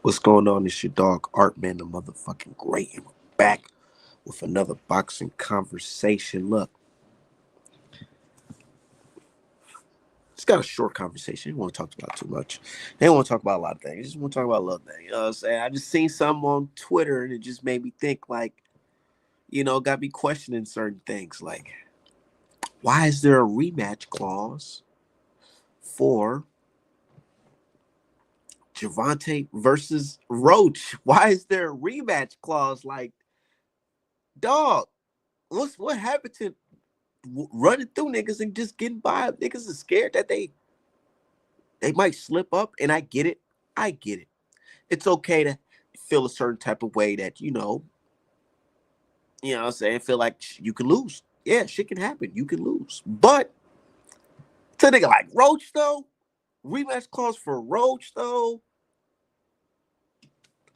What's going on? It's your dog Art Man, the motherfucking great, and we're back with another boxing conversation. Look, it's got a short conversation. You don't want to talk about too much. They don't want to talk about a lot of things. Just want to talk about a little thing. You know what I'm saying? I just seen something on Twitter and it just made me think, like, got me questioning certain things. Like, why is there a rematch clause for Javante versus Roach? Why is there a rematch clause? Like, dog, what happened to running through niggas and just getting by? Niggas are scared that they might slip up, and I get it. I get it. It's okay to feel a certain type of way that what I'm saying, feel like you can lose. Yeah, shit can happen. You can lose. But to a nigga like Roach though, rematch clause for Roach though.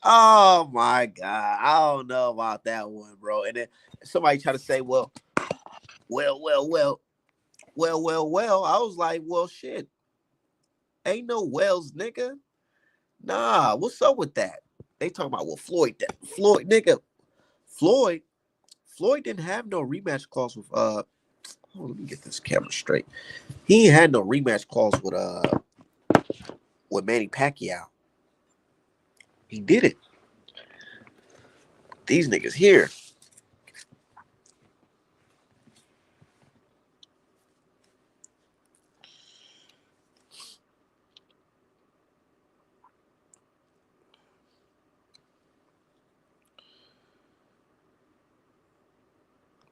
Oh my god, I don't know about that one, bro. And then somebody try to say, well, well, well, well. I was like, well, shit, ain't no wells, nigga. Nah, what's up with that? They talking about Floyd, nigga, Floyd, Floyd didn't have no rematch clause with let me get this camera straight. He ain't had no rematch clause with Manny Pacquiao. He did it. These niggas here.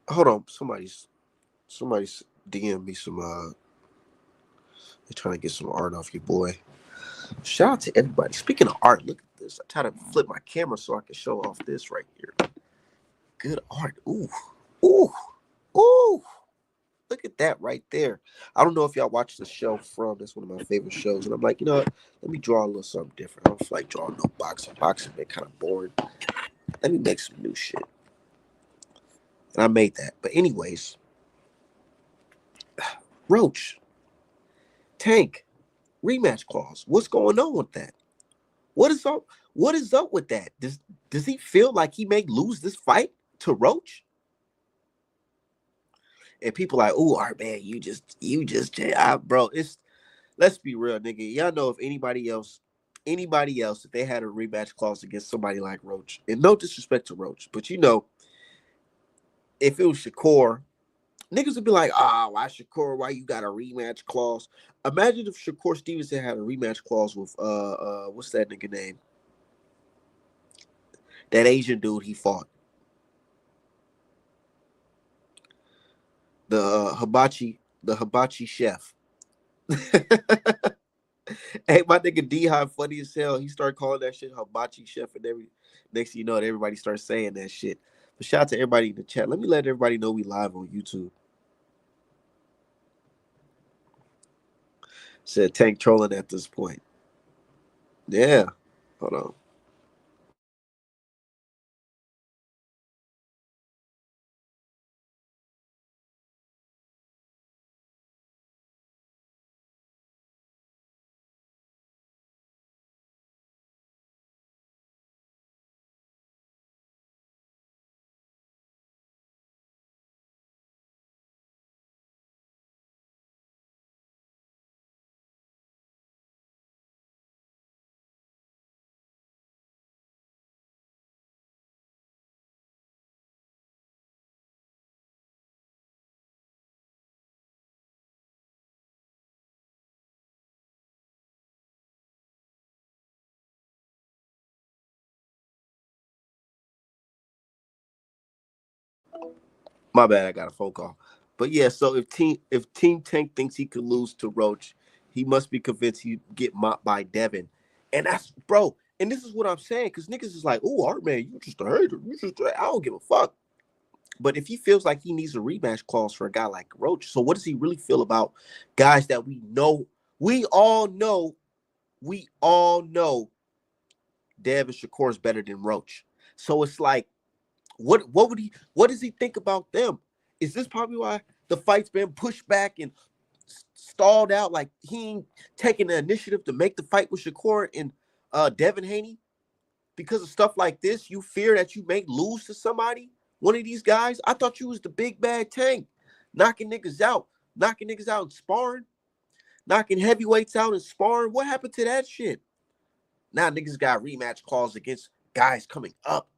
Hold on, somebody's DM me some they're trying to get some art off your boy. Shout out to everybody. Speaking of art, look at this. I try to flip my camera so I can show off this right here. Good art. Ooh. Ooh. Ooh. Look at that right there. I don't know if y'all watch the show From. That's one of my favorite shows. And I'm like, you know what? Let me draw a little something different. I don't feel like drawing no boxing. Boxing been kind of boring. Let me make some new shit. And I made that. But anyways, Roach, Tank, rematch clause. What's going on with that? What is up? What is up with that? Does he feel like he may lose this fight to Roach? And people like, oh, Art man, bro. It's let's be real, nigga. Y'all know if anybody else, if they had a rematch clause against somebody like Roach, and no disrespect to Roach, but if it was Shakur, niggas would be like, why Shakur? Why you got a rematch clause? Imagine if Shakur Stevenson had a rematch clause with what's that nigga name? That Asian dude he fought. The hibachi chef. Hey, my nigga D-Hop funny as hell. He started calling that shit hibachi chef, and next thing you know, everybody starts saying that shit. But shout out to everybody in the chat. Let me let everybody know we live on YouTube. Said Tank trolling at this point. Yeah. Hold on. My bad, I got a phone call. But yeah, so if Team Tank thinks he could lose to Roach, he must be convinced he'd get mopped by Devin. And that's bro, and this is what I'm saying, because niggas is like, oh, Art man, you just a hater. I don't give a fuck. But if he feels like he needs a rematch clause for a guy like Roach, so what does he really feel about guys that we know? We all know Dev and Shakur is better than Roach. So it's like, what does he think about them? Is this probably why the fight's been pushed back and stalled out? Like he ain't taking the initiative to make the fight with Shakur and Devin Haney? Because of stuff like this, you fear that you may lose to somebody, one of these guys. I thought you was the big bad tank, knocking niggas out, in sparring, knocking heavyweights out in sparring. What happened to that shit? Now niggas got rematch clause against guys coming up,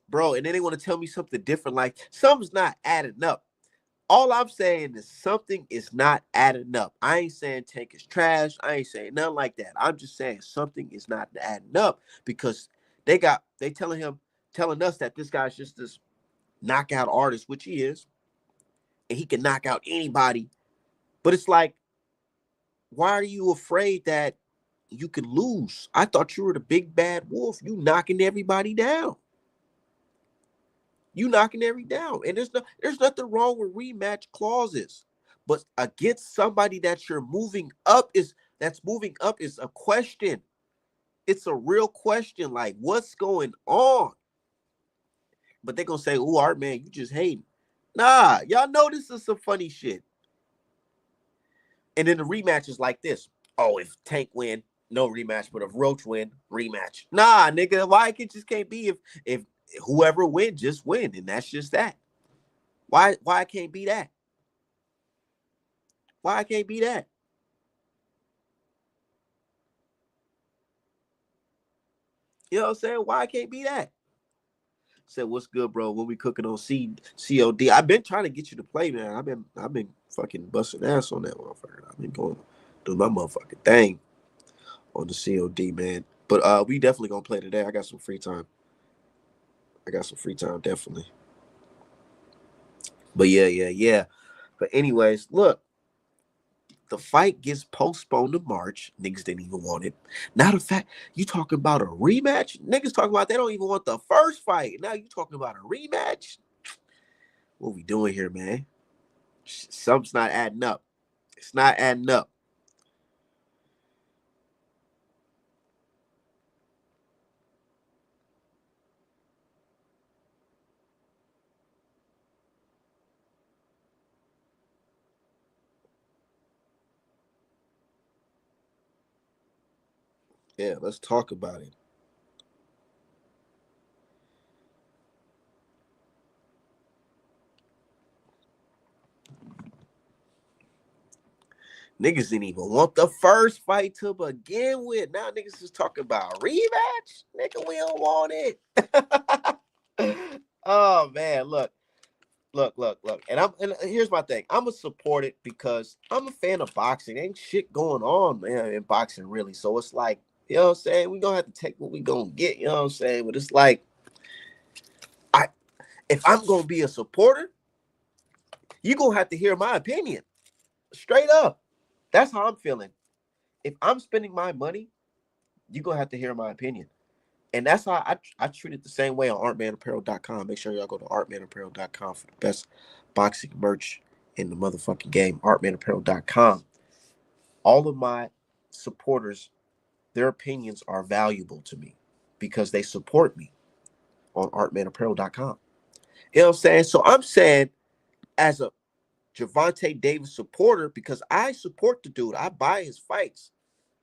bro. And then they want to tell me something different. Like something's not adding up. All I'm saying is something is not adding up. I ain't saying Tank is trash. I ain't saying nothing like that. I'm just saying something is not adding up because they telling us that this guy's just this knockout artist, which he is, and he can knock out anybody. But it's like, why are you afraid that you can lose? I thought you were the big bad wolf. You knocking everybody down. You knocking every down. And there's nothing wrong with rematch clauses. But against somebody that you're moving up is a question. It's a real question. Like, what's going on? But they're gonna say, "Oh, Art man, you just hating." Nah, y'all know this is some funny shit. And then the rematch is like this. Oh, if Tank win, no rematch. But if Roach win, rematch. Nah, nigga, why it just can't be if whoever win, just win, and that's just that. Why I can't be that? Why I can't be that? You know what I'm saying? Why I can't be that? Said, what's good, bro? When we cooking on COD? I've been trying to get you to play, man. I've been fucking busting ass on that motherfucker. I've been going doing my motherfucking thing on the COD, man. But we definitely gonna play today. I got some free time. Definitely. But yeah. But anyways, look, the fight gets postponed to March. Niggas didn't even want it. Now the fact you talking about a rematch, niggas talking about they don't even want the first fight. Now you talking about a rematch? What we doing here, man? Something's not adding up. It's not adding up. Yeah, let's talk about it. Niggas didn't even want the first fight to begin with. Now niggas is talking about rematch. Nigga, we don't want it. Oh man, look. And here's my thing. I'm gonna support it because I'm a fan of boxing. Ain't shit going on, man, in boxing really. So it's like, you know what I'm saying? We gonna have to take what we gonna get, you know what I'm saying? But it's like, I if I'm gonna be a supporter, you gonna have to hear my opinion. Straight up. That's how I'm feeling. If I'm spending my money, you're gonna have to hear my opinion. And that's how I treat it the same way on artmanapparel.com. Make sure y'all go to artmanapparel.com for the best boxing merch in the motherfucking game. Artmanapparel.com. All of my supporters, their opinions are valuable to me because they support me on artmanapparel.com. You know what I'm saying? So I'm saying, as a Gervonta Davis supporter, because I support the dude, I buy his fights.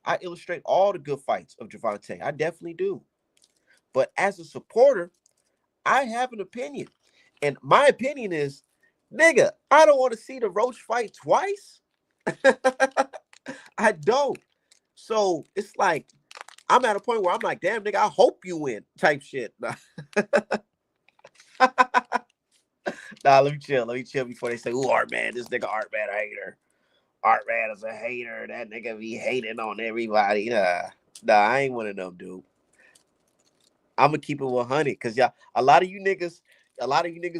I illustrate all the good fights of Gervonta. I definitely do. But as a supporter, I have an opinion. And my opinion is, nigga, I don't want to see the Roach fight twice. I don't. So it's like, I'm at a point where I'm like, damn, nigga, I hope you win type shit. Nah, let me chill. Let me chill before they say, ooh, Art Man, this nigga Art Man a hater. Art Man is a hater. That nigga be hating on everybody. Nah, I ain't one of them, dude. I'm gonna keep it 100 because y'all, a lot of you niggas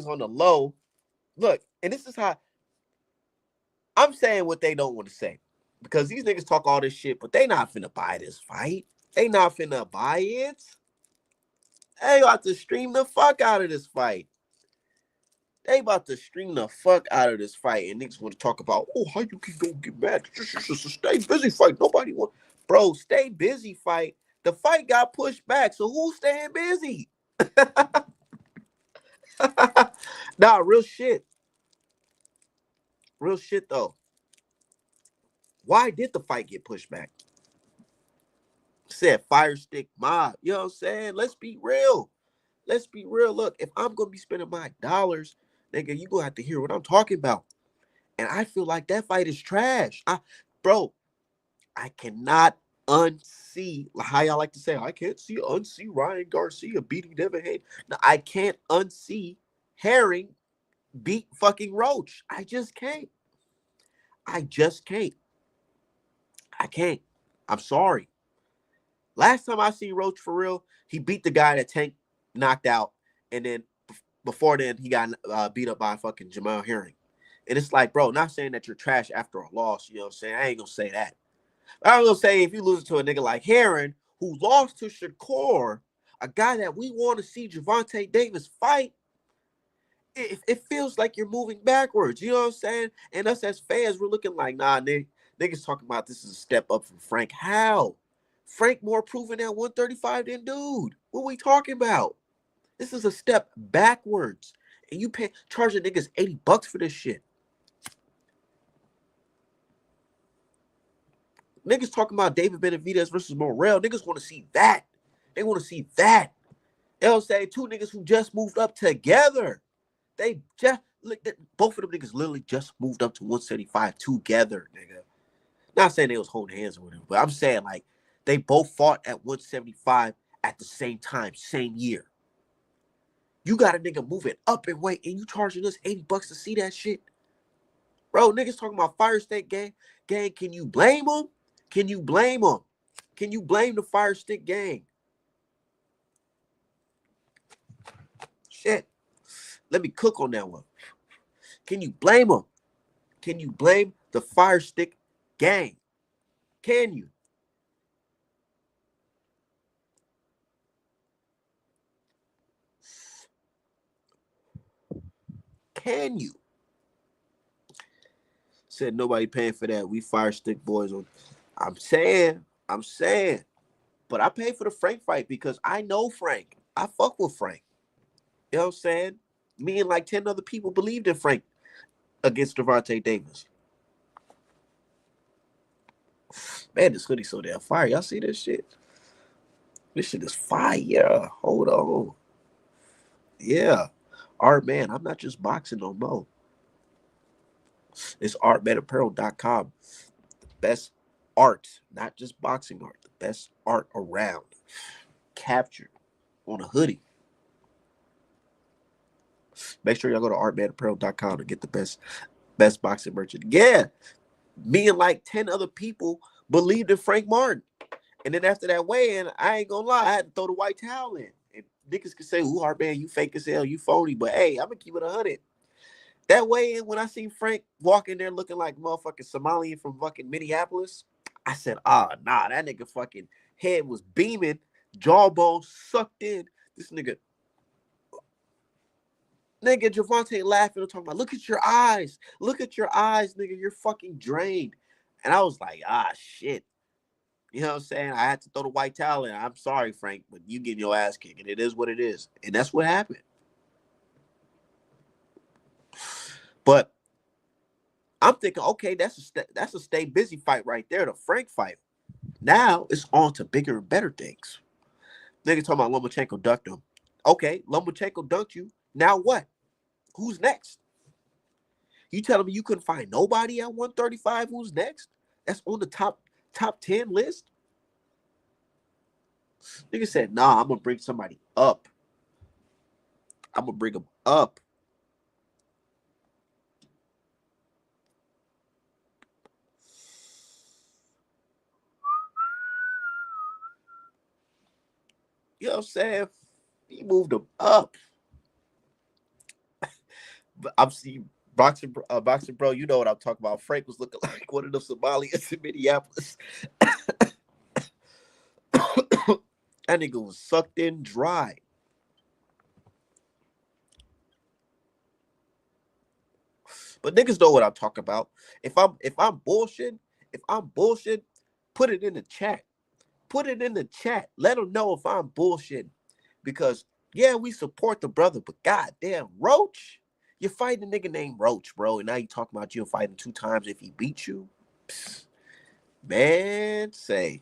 on the low. Look, and this is how I'm saying what they don't want to say because these niggas talk all this shit, but they not finna buy this fight. They not finna buy it. They about to stream the fuck out of this fight. They about to stream the fuck out of this fight, and niggas want to talk about, oh, how you can go get mad? It's just a stay busy fight. Nobody want, bro. Stay busy fight. The fight got pushed back, so who's staying busy? Nah, real shit though. Why did the fight get pushed back? Said Fire Stick Mob. You know what I'm saying? Let's be real. Let's be real. Look, if I'm gonna be spending my dollars, nigga, you gonna have to hear what I'm talking about. And I feel like that fight is trash. Bro, I cannot unsee, how y'all like to say, I can't unsee Ryan Garcia beating Devin Haney. No, I can't unsee Herring beat fucking Roach. I just can't. I just can't. I can't. I'm sorry. Last time I seen Roach for real, he beat the guy that Tank knocked out, and then before then he got beat up by fucking Jamal Herring. And it's like, bro, not saying that you're trash after a loss. You know what I'm saying? I ain't gonna say that. I'm gonna say if you lose to a nigga like Herring, who lost to Shakur, a guy that we want to see Gervonta Davis fight, it feels like you're moving backwards. You know what I'm saying? And us as fans, we're looking like, nah, niggas talking about this is a step up from Frank. How? Frank more proven at 135 than dude. What we talking about? This is a step backwards. And you charging niggas $80 for this shit. Niggas talking about David Benavidez versus Morrell. Niggas want to see that. They want to see that. They'll say two niggas who just moved up together. They just both of them niggas literally just moved up to 175 together, nigga. Not saying they was holding hands with him, but I'm saying like they both fought at 175 at the same time, same year. You got a nigga moving up in weight and you charging us $80 to see that shit. Bro, niggas talking about Fire Stick gang. Can you blame them? Can you blame them? Can you blame the Fire Stick gang? Shit. Let me cook on that one. Can you blame them? Can you blame the Fire Stick gang? Can you? Can you? Said nobody paying for that. We Fire Stick boys on. I'm saying. But I paid for the Frank fight because I know Frank. I fuck with Frank. You know what I'm saying? Me and like 10 other people believed in Frank against Gervonta Davis. Man, this hoodie so damn fire. Y'all see this shit? This shit is fire. Hold on. Yeah. Art man, I'm not just boxing no more. It's artmanapparel.com. The best art, not just boxing art, the best art around. Captured on a hoodie. Make sure y'all go to artmanapparel.com to get the best boxing merchant. Yeah. Me and like 10 other people believed in Frank Martin. And then after that weigh-in, I ain't gonna lie, I had to throw the white towel in. And niggas can say, ooh, hard man, you fake as hell, you phony. But hey, I'm gonna keep it 100. That weigh-in, when I seen Frank walk in there looking like motherfucking Somalian from fucking Minneapolis, I said, nah, that nigga fucking head was beaming, jawbone sucked in. This nigga Gervonta laughing and talking about, look at your eyes, nigga, you're fucking drained. And I was like, shit. You know what I'm saying? I had to throw the white towel in. I'm sorry, Frank, but you getting your ass kicked, and it is what it is. And that's what happened. But I'm thinking, okay, that's a stay busy fight right there, the Frank fight. Now it's on to bigger and better things. Nigga talking about Lomachenko ducked him. Okay, Lomachenko dunked you. Now what? Who's next? You telling me you couldn't find nobody at 135 who's next? That's on the top 10 list? Nigga said, nah, I'm going to bring somebody up. I'm going to bring him up. You know what I'm saying? He moved him up. But I'm seeing boxing, bro. You know what I'm talking about. Frank was looking like one of the Somalians in Minneapolis. That nigga was sucked in dry. But niggas know what I'm talking about. If I'm bullshitting, put it in the chat. Put it in the chat. Let them know if I'm bullshitting. Because yeah, we support the brother, but goddamn, Roach, you're fighting a nigga named Roach, bro, and now you talking about you'll fight him 2 times if he beat you. Psst. Man, say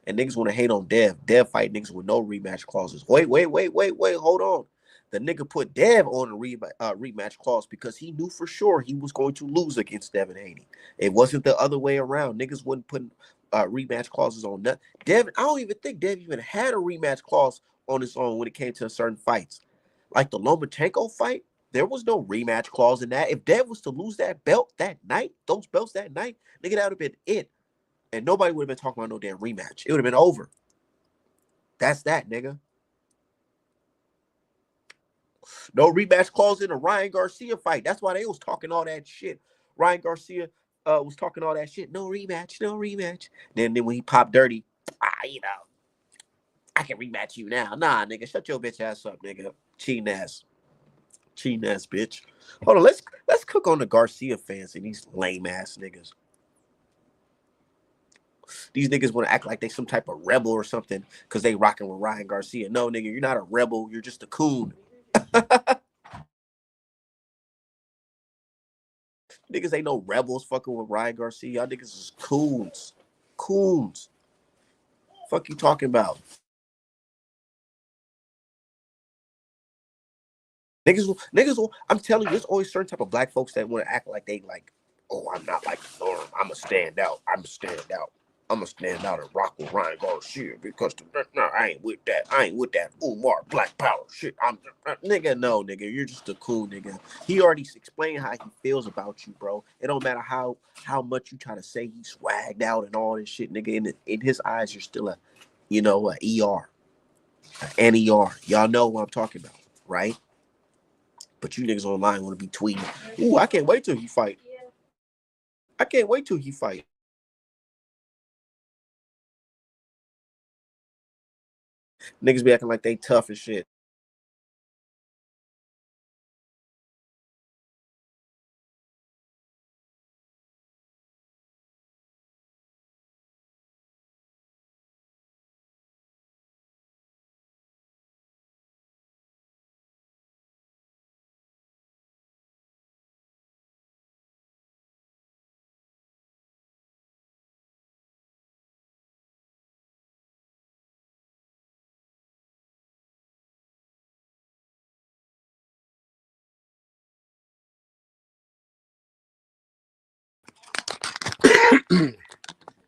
And niggas want to hate on Dev. Dev fight niggas with no rematch clauses. Wait. Hold on. The nigga put Dev on a rematch clause because he knew for sure he was going to lose against Devin Haney. It wasn't the other way around. Niggas wouldn't put rematch clauses on nothing. Dev, I don't even think Dev even had a rematch clause on his own when it came to certain fights. Like the Lomachenko fight, there was no rematch clause in that. If Dev was to lose that belt that night, those belts that night, nigga, that would have been it. And nobody would have been talking about no damn rematch. It would have been over. That's that, nigga. No rematch clause in the Ryan Garcia fight. That's why they was talking all that shit. Ryan Garcia was talking all that shit. No rematch, no rematch. Then when he popped dirty, you know, I can rematch you now. Nah, nigga, shut your bitch ass up, nigga. Cheating ass bitch. Hold on, let's cook on the Garcia fans and these lame ass niggas. These niggas want to act like they some type of rebel or something because they rocking with Ryan Garcia. No, nigga, you're not a rebel. You're just a coon. Niggas ain't no rebels fucking with Ryan Garcia. Y'all niggas is coons. Coons. Fuck you talking about? Niggas will, I'm telling you, there's always certain type of black folks that want to act like they like, oh, I'm not like the norm. I'ma stand out. I'm gonna stand out and rock with Ryan Garcia because no, I ain't with that. I ain't with that Umar Black Power shit. I'm nigga, no, nigga. You're just a cool nigga. He already explained how he feels about you, bro. It don't matter how much you try to say he swagged out and all this shit, nigga. In his eyes, you're still a ER, an ER. Y'all know what I'm talking about, right? But you niggas online want to be tweeting. Ooh, I can't wait till he fight. I can't wait till he fight. Niggas be acting like they tough as shit.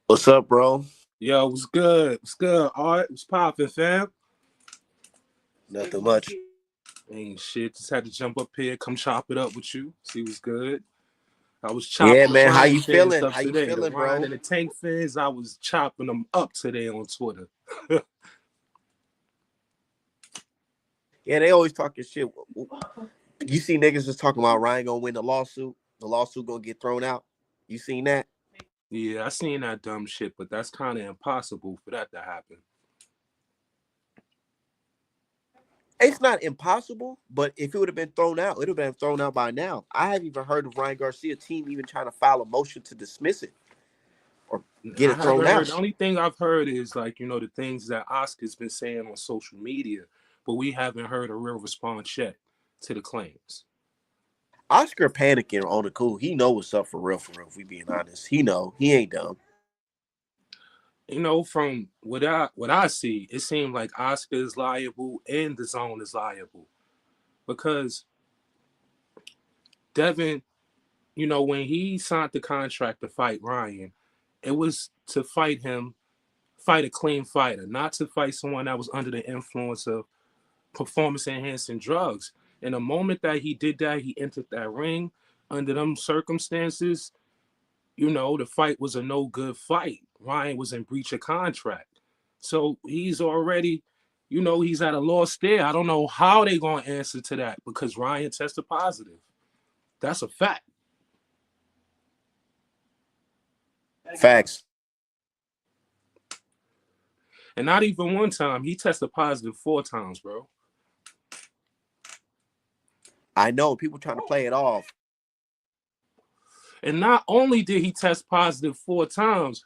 What's up, bro? Yo, what's good? What's good, Art? What's poppin', fam? Nothing much. Ain't shit. Just had to jump up here, come chop it up with you, see what's good. I was Yeah, chopping the man. How Ryan you fans feeling? up How you today. The feeling, Ryan bro? and the Tank fans, I was chopping them up today on Twitter. Yeah, they always talking shit. You see niggas just talking about Ryan gonna win the lawsuit. The lawsuit gonna get thrown out. You seen that? Yeah, I seen that dumb shit, but that's kind of impossible for that to happen. It's not impossible, but if it would have been thrown out, it would have been thrown out by now. I haven't even heard of Ryan Garcia team even trying to file a motion to dismiss it or get I it thrown haven't heard. The out. only thing I've heard is like the things that Oscar's been saying on social media, but we haven't heard a real response yet to the claims. Oscar panicking on the cool. He know what's up for real, for real. If we being honest, he know he ain't dumb. From what I see, it seemed like Oscar is liable and the zone is liable because Devin, when he signed the contract to fight Ryan, it was to fight a clean fighter, not to fight someone that was under the influence of performance enhancing drugs. And the moment that he did that, he entered that ring under them circumstances. The fight was a no good fight. Ryan was in breach of contract. So he's already, he's at a loss there. I don't know how they going to answer to that because Ryan tested positive. That's a fact. Facts. And not even one time. He tested positive 4 times, bro. I know people trying to play it off. And not only did he test positive 4 times,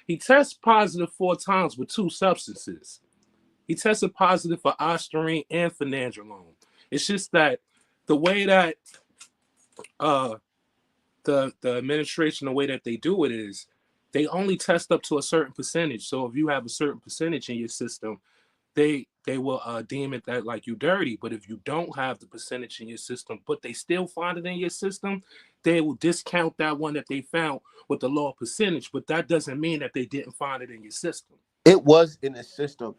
he tested positive 4 times with 2 substances. He tested positive for ostarine and for nandrolone. It's just that the way that uh the administration, the way that they do it is They only test up to a certain percentage. So if you have a certain percentage in your system, they will deem it that like you dirty. But if you don't have the percentage in your system, but they still find it in your system, they will discount that one that they found with the lower percentage. But that doesn't mean that they didn't find it in your system. It was in the system.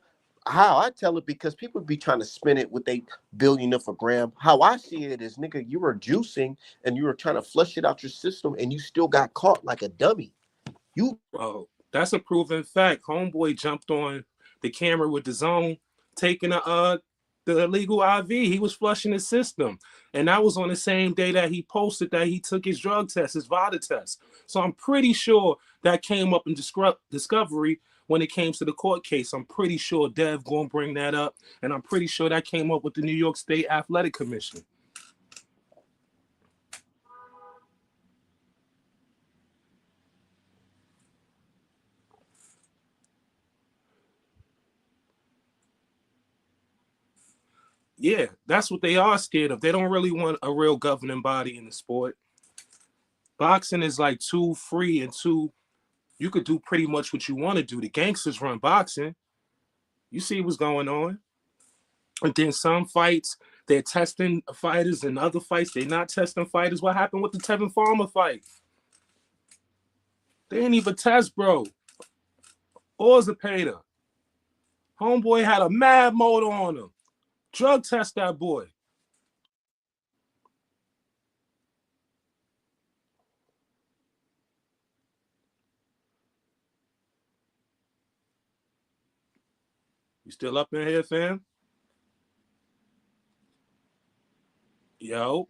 How I tell it, because people be trying to spin it with a billion of a gram. How I see it is, nigga, you were juicing and you were trying to flush it out your system, and you still got caught like a dummy. You Well, that's a proven fact. Homeboy jumped on the camera with the zone, taking the illegal IV. He was flushing his system. And that was on the same day that he posted that he took his drug test, his VADA test. So I'm pretty sure that came up in discovery when it came to the court case. I'm pretty sure Dev gonna bring that up. And I'm pretty sure that came up with the New York State Athletic Commission. Yeah, that's what they are scared of. They don't really want a real governing body in the sport. Boxing is like too free and too, you could do pretty much what you want to do. The gangsters run boxing. You see what's going on. And then some fights, they're testing fighters, and other fights, they're not testing fighters. What happened with the Tevin Farmer fight? They didn't even test, bro. Or Zepeda. Homeboy had a mad motor on him. Drug test that boy. You still up in here, fam? Yo.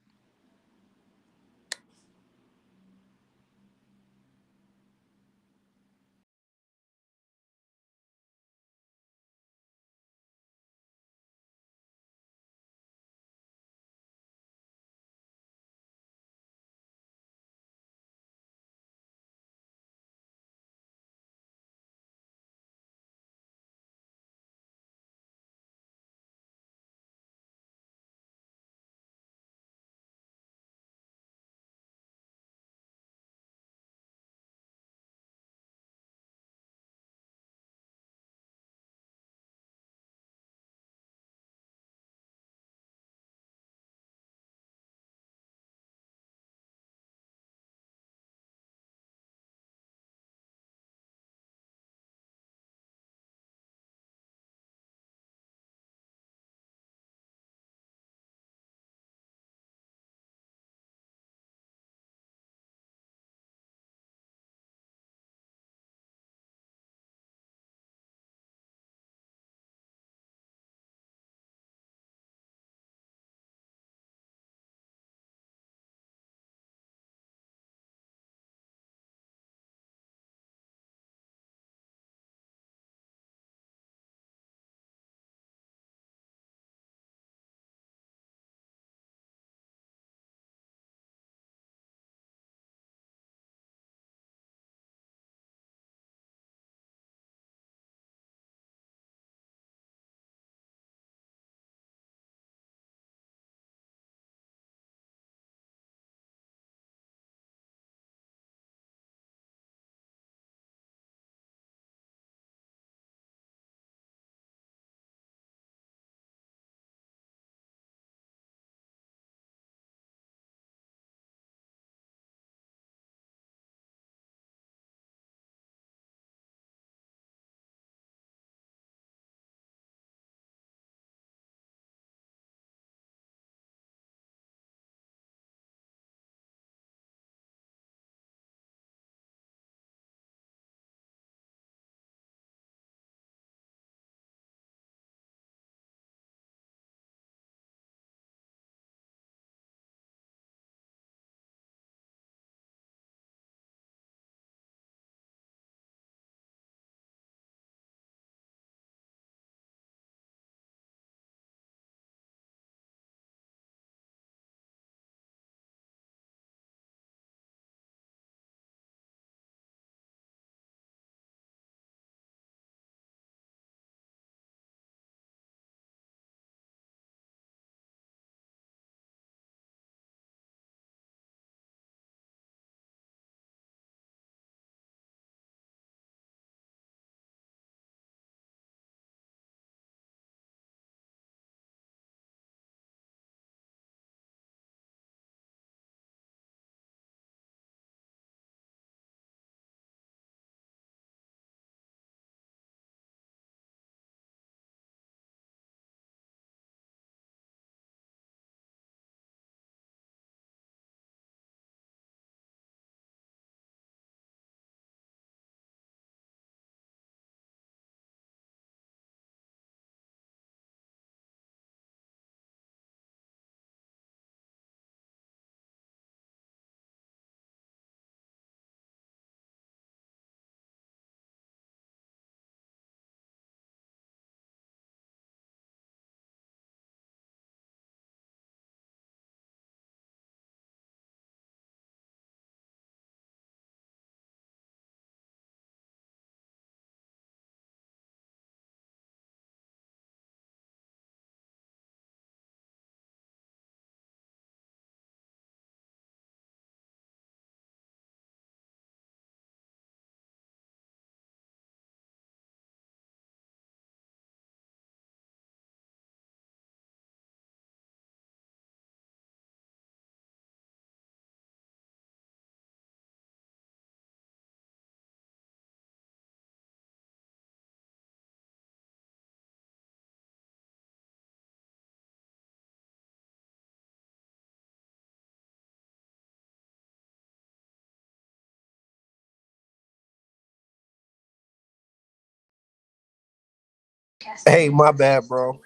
Hey, my bad, bro.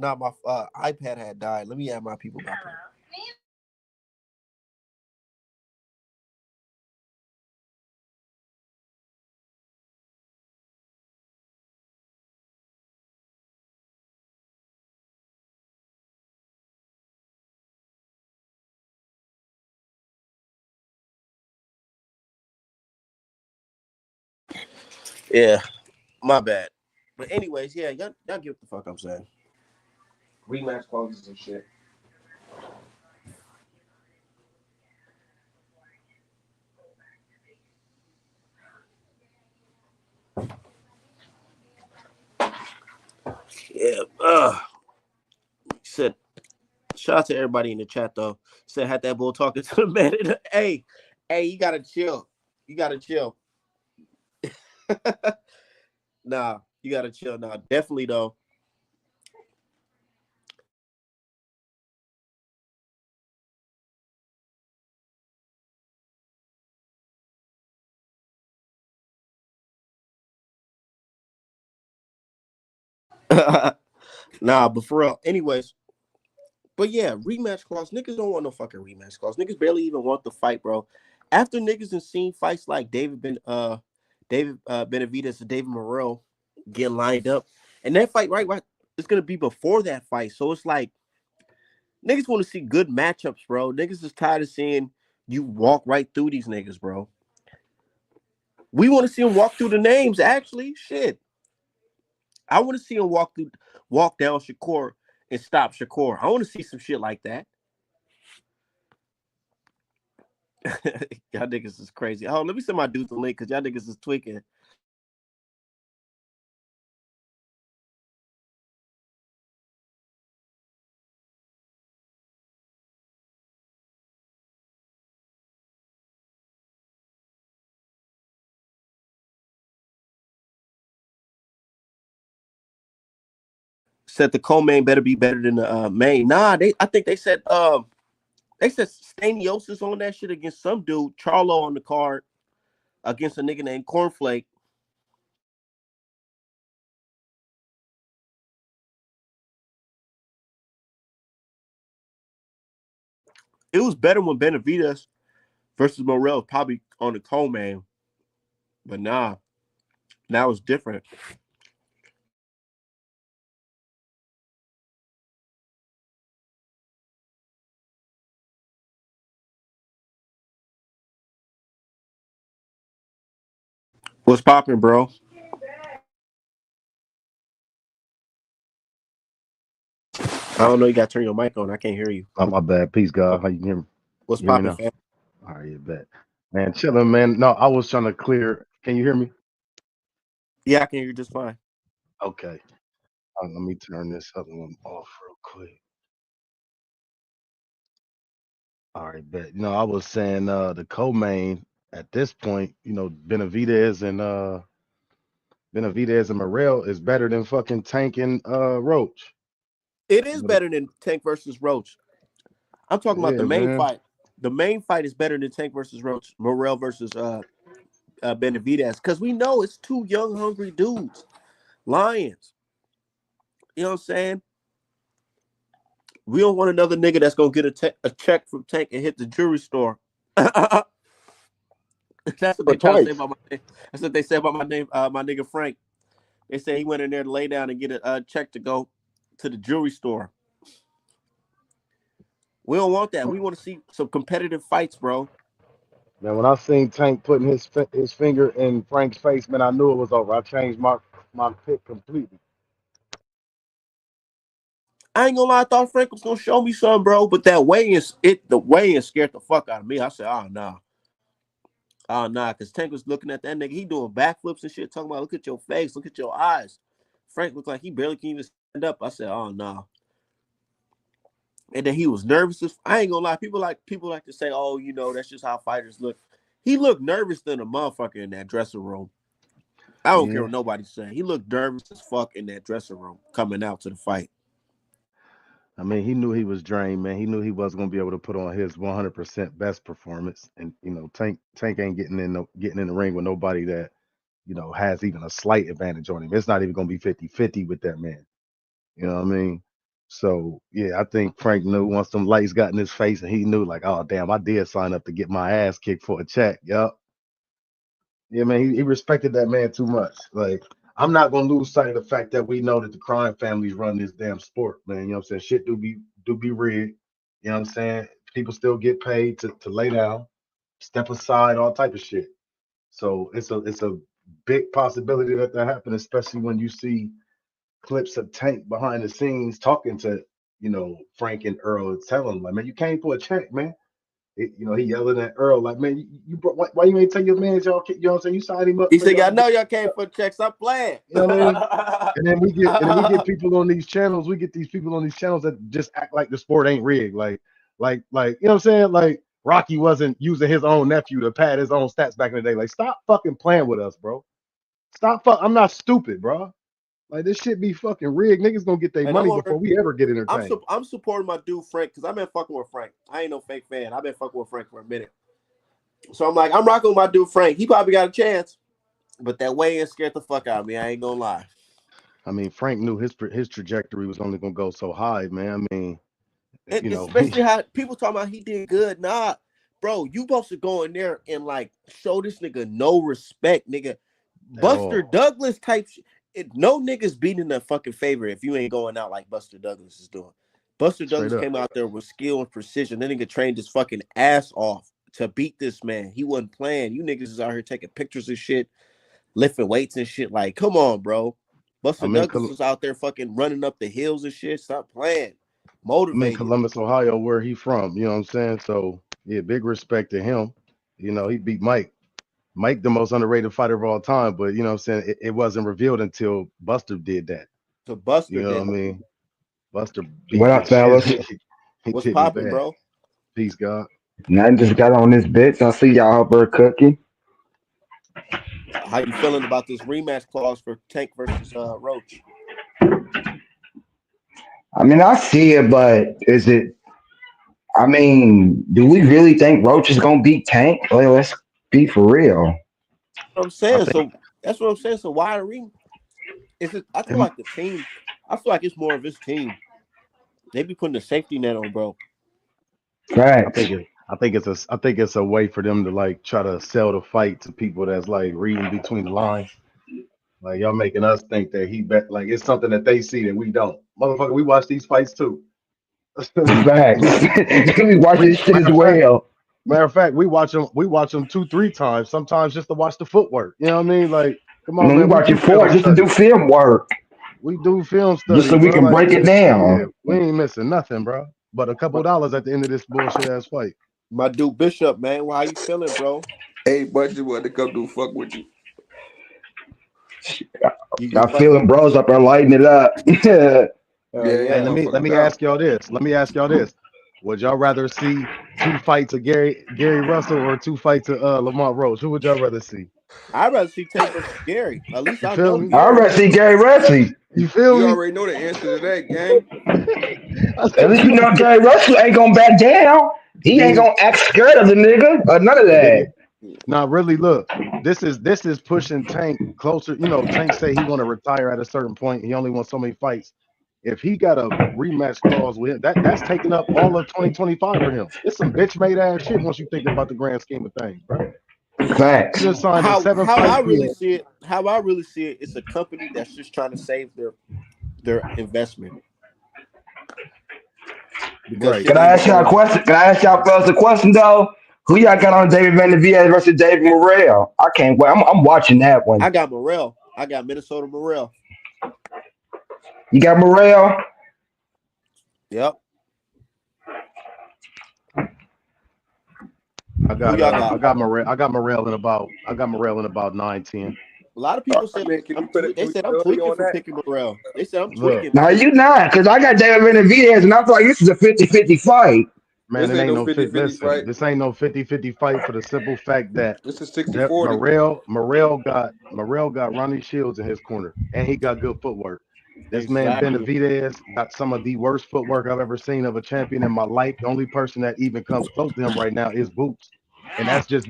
Nah, my iPad had died. Let me add my people back in. Yeah, my bad. But anyways, yeah, y'all get what the fuck I'm saying. Rematch clauses and shit. Yeah. Said shout out to everybody in the chat though. Said had that bull talking to the man. Hey, hey, you gotta chill. You gotta chill. Nah, you gotta chill. Nah, definitely though. Nah, but for real. Anyways, but yeah, rematch clause. Niggas don't want no fucking rematch clause. Niggas barely even want the fight, bro. After niggas have seen fights like David Benavidez and David Morrell get lined up, and that fight right, it's gonna be before that fight. So it's like niggas want to see good matchups, bro. Niggas is tired of seeing you walk right through these niggas, bro. We want to see them walk through the names. Actually, shit, I want to see him walk down Shakur and stop Shakur. I want to see some shit like that. Y'all niggas is crazy. Oh, let me send my dude the link because y'all niggas is tweaking. Said the co-main better be better than the main. Nah, I think they said Staniosis on that shit against some dude, Charlo on the card against a nigga named Cornflake. It was better when Benavides versus Morel was probably on the co-main, but nah, now it's different. What's popping, bro? I don't know. You got to turn your mic on. I can't hear you. Oh, my bad. Peace, God. How you hear me? What's You hear me popping, now? fam? All right, you bet. Man, chilling, man. No, I was trying to clear. Can you hear me? Yeah, I can hear you just fine. Okay. Let me turn this other one off real quick. All right, bet. I was saying the co-main at this point, Benavidez and Morel is better than fucking Tank and Roach. It is But better than Tank versus Roach. I'm talking about the yeah, main man. fight. The main fight is better than Tank versus Roach, Morel versus Benavidez, because we know it's two young, hungry dudes, lions. You know what I'm saying? We don't want another nigga that's gonna get a check from Tank and hit the jewelry store. That's what For they try to say twice. about my name. That's what they say about my name, my nigga Frank. They say he went in there to lay down and get a check to go to the jewelry store. We don't want that. We want to see some competitive fights, bro. Man, when I seen Tank putting his finger in Frank's face, man, I knew it was over. I changed my pick completely. I ain't gonna lie, I thought Frank was gonna show me something, bro. But that the weigh-in scared the fuck out of me. I said, oh nah, because Tank was looking at that nigga. He doing backflips and shit, talking about look at your face, look at your eyes. Frank looked like he barely can even stand up. I said, oh no. Nah. And then he was nervous. I ain't gonna lie, people like to say, oh, that's just how fighters look. He looked nervous than a motherfucker in that dressing room. I don't care Yeah. what nobody's saying. He looked nervous as fuck in that dressing room coming out to the fight. I mean, he knew he was drained, man. He knew he wasn't gonna be able to put on his 100% best performance, and Tank ain't getting in the ring with nobody that has even a slight advantage on him. It's not even going to be 50-50 with that man. You know what I mean? So yeah, I think Frank knew once some lights got in his face, and he knew like, oh damn, I did sign up to get my ass kicked for a check. Yup. Yeah, man, he respected that man too much. Like, I'm not gonna lose sight of the fact that we know that the crime families run this damn sport, man. You know what I'm saying? Shit do be rigged. You know what I'm saying? People still get paid to lay down, step aside, all type of shit. So it's a big possibility that happened, especially when you see clips of Tank behind the scenes talking to Frank and Earl and telling them like, man, you came for a check, man. He yelling at Earl like, man, why you ain't tell your man y'all, you know what I'm saying? You signed him up He for said, y'all "I to get, know y'all came for checks. I'm playing." you know what I mean? And then we get people on these channels. We get these people on these channels that just act like the sport ain't rigged. Like you know what I'm saying? Like Rocky wasn't using his own nephew to pad his own stats back in the day. Like, stop fucking playing with us, bro. I'm not stupid, bro. Like, this shit be fucking rigged. Niggas gonna get their And I'm money over. before we ever get entertained. I'm supporting my dude Frank because I've been fucking with Frank. I ain't no fake fan. I've been fucking with Frank for a minute. So I'm like, I'm rocking with my dude Frank. He probably got a chance, but that weigh-in scared the fuck out of me. I ain't gonna lie. I mean, Frank knew his trajectory was only gonna go so high, man. I mean, And especially how people talking about he did good. Nah, bro, you supposed to go in there and like show this nigga no respect, nigga. at Buster all. Douglas type shit. No niggas beating a fucking favorite if you ain't going out like Buster Douglas is doing. Buster Straight Douglas up. came out there with skill and precision. That nigga trained his fucking ass off to beat this man. He wasn't playing. You niggas is out here taking pictures and shit, lifting weights and shit. Like, come on, bro. Buster I'm in Douglas was out there fucking running up the hills and shit. Stop playing. Motivated. Columbus, Ohio, where he from. You know what I'm saying? So yeah, big respect to him. He beat Mike. Mike, the most underrated fighter of all time, but you know what I'm saying? It wasn't revealed until Buster did that. So Buster You know did what I mean? Buster What beat the up, shit. fellas? He what's did me popping, bad. bro. Peace, God. Nothing, just got on this bitch. I see y'all up there cooking. How you feeling about this rematch clause for Tank versus Roach? I mean, I see it, but is it? I mean, do we really think Roach is gonna beat Tank? Like, let's be for real. What I'm I saying. think So that's what I'm saying. So why a rematch? Is it? I feel him, like the team. I feel like it's more of his team. They be putting the safety net on, bro. Facts. I think it's a way for them to like try to sell the fight to people that's like reading between the lines. Like, y'all making us think that he bet like it's something that they see that we don't. Motherfucker, we watch these fights too. Facts. We watch we this shit matter as of fact, well. matter of fact, we watch them 2-3 times, sometimes just to watch the footwork. You know what I mean? Like, come I on, mean, we man, we watch do it for film just to do study. film work, We do film just study, so we bro. can Like, break it yeah, down. we ain't missing nothing, bro. But a couple My, dollars at the end of this bullshit ass fight. my dude Bishop, man. Well, how you feeling, bro? Hey, but just wanted to come do fuck with you. You I like? feeling bros up there lighting it up. Yeah, yeah, Hey, Yeah. motherfucker let me down. ask y'all this. Let me ask y'all this. Would y'all rather see two fights of Gary Russell or two fights of Lamont Roach? Who would y'all rather see? I'd rather see Tank versus Gary. At least You I feel know me? I'd Gary. rather see Gary Rusty. You feel You me? already know the answer to that, gang. I At said least you we gonna know get Gary Russell ain't gonna back down. and He then ain't he gonna act scared of the nigga or none of and then he that. now really look. This is pushing Tank closer. Tank say he want to retire at a certain point. He only wants so many fights. If he got a rematch clause with him, that's taking up all of 2025 for him. It's some bitch made ass shit once you think about the grand scheme of things, bro. You Facts. just signed a How seven how fight I really deal. see it. How I really see it. It's a company that's just trying to save their investment because Right. shit Can I ain't been ask y'all a going. question? Can I ask y'all fellas a question though? Who y'all got on David Benavidez versus David Morrell? I can't wait. I'm watching that one. I got Morrell. I got Minnesota Morrell. You got Morrell? Yep. I Who got y'all got? I got Morel in about 9-10. A lot of All people right, said man. Can I'm we put tweak. it? They Can we said put I'm a hoodie tweaking on for that? picking Morrell. They said I'm Look, tweaking No, because you not, because I got David Benavidez, and I feel like this is a 50-50 fight. man, This it ain't ain't no no fit. 50-50 Listen, fight. this ain't no 50-50 fight for the simple fact that This is 60-40. Morel got Ronnie Shields in his corner, and he got good footwork. This man exactly. Benavidez got some of the worst footwork I've ever seen of a champion in my life. The only person that even comes close to him right now is Boots, and that's just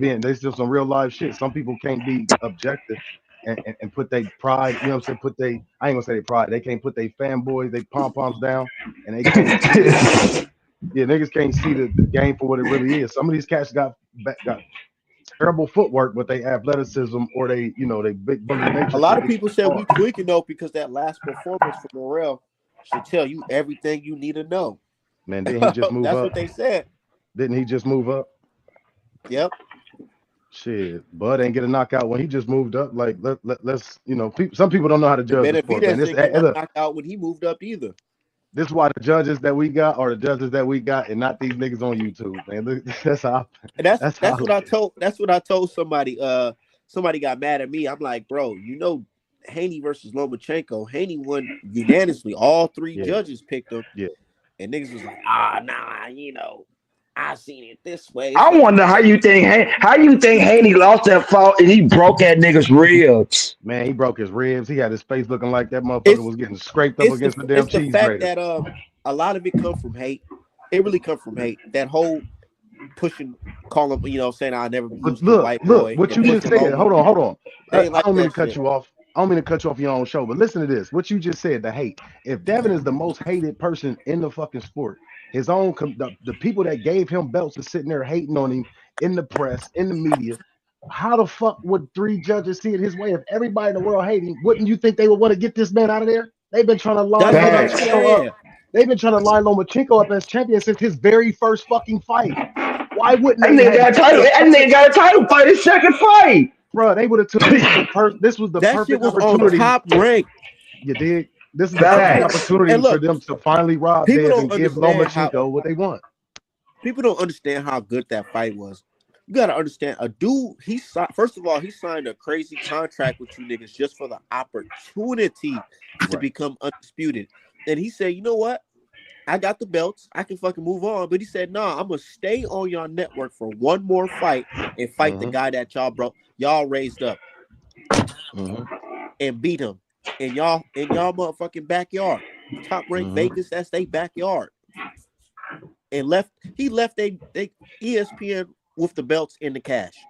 some real life shit. Some people can't be objective. and put their pride, you know what I'm saying? I ain't gonna say they pride, they can't put their fanboys, they pom poms down, and they can't see it. Yeah, niggas can't see the game for what it really is. Some of these cats got terrible footwork, but they athleticism or they big bully A nature lot shit. of They people said we hard. tweaking though because that last performance from Morrell should tell you everything you need to know. Man, didn't he just move That's up? what they said. Didn't he just move up? Yep. Shit, Bud ain't get a knockout when he just moved up. Like let's some people don't know how to And judge the sport, man. Benavidez This didn't get no look, knockout when he moved up either. this is why the judges that we got are the judges that we got, and not these niggas on YouTube, man. Look, And that's that's how I that's what look I at it. told that's what I told somebody. Somebody got mad at me. I'm like, bro, Haney versus Lomachenko. Haney won unanimously. All three Yeah, judges picked him. yeah. And niggas was like, nah, I seen it this way. It's I like, wonder how you think Haney lost that fight and he broke that nigga's ribs. Man, he broke his ribs. He had his face looking like that motherfucker it's was getting scraped up it's the against the damn it's the cheese fact grater. that a lot of it come from hate. It really come from hate. That whole pushing, calling, saying I'll never lose But to a look, white look, boy what and you just pushing said. Loma. Hold on. They ain't I like don't mean to that cut shit. you off. I don't mean to cut you off your own show, but listen to this. What you just said, the hate. If Devin is the most hated person in the fucking sport, his own the people that gave him belts are sitting there hating on him in the press, in the media. How the fuck would three judges see it his way? If everybody in the world hate him, wouldn't you think they would want to get this man out of there? They've been trying to line That's what I'm Facts. Lomachenko up. saying. They've been trying to line Lomachenko up as champion since his very first fucking fight. Why wouldn't That they nigga have got a this be title. the That nigga perfect got a title fight his second fight. bro? They would have took this was the That shit perfect was on opportunity. Top Rank. You dig? This is the I'm perfect telling. Facts. And opportunity for look, them to finally rob people Dev don't and give understand how Lomachenko what they want. people don't understand how good that fight was. You gotta understand, a dude. First of all, he signed a crazy contract with you niggas just for the opportunity to Right. become undisputed. And he said, you know what? I got the belts. I can fucking move on. But he said, nah, I'm gonna stay on your network for one more fight and fight the Mm-hmm. guy that y'all raised up Mm-hmm. and beat him in y'all motherfucking backyard. Top Rank Mm-hmm. Vegas, that's their backyard. And he left they ESPN with the belts in the cash.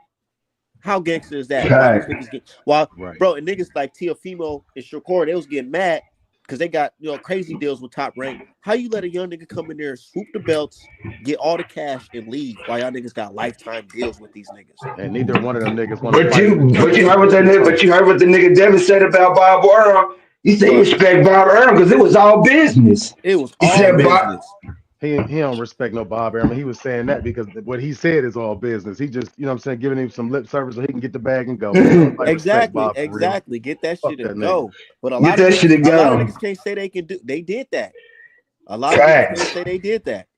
How gangster is that? While these Facts. niggas get while Right. bro and niggas like Teofimo and Shakur, they was getting mad because they got crazy deals with Top Rank. How you let a young nigga come in there, swoop the belts, get all the cash, and leave while y'all niggas got lifetime deals with these niggas? And neither one of them niggas want to But fight you another but you heard what that undisputed nigga but fighter. you heard what the nigga Devin said about Bob Orr. He said he What? respect Bob Earl because it was all business. It was He all said Bob business. He don't respect no Bob Arum. He was saying that because what he said is all business. He just, what I'm saying, giving him some lip service so he can get the bag and go. Ain't nobody respect Exactly, Bob for real. exactly. Get that Fuck shit that and nigga. go. But get that shit to a lot of go. niggas can't say they can do. They did that. A lot of niggas can't Facts. say they did that.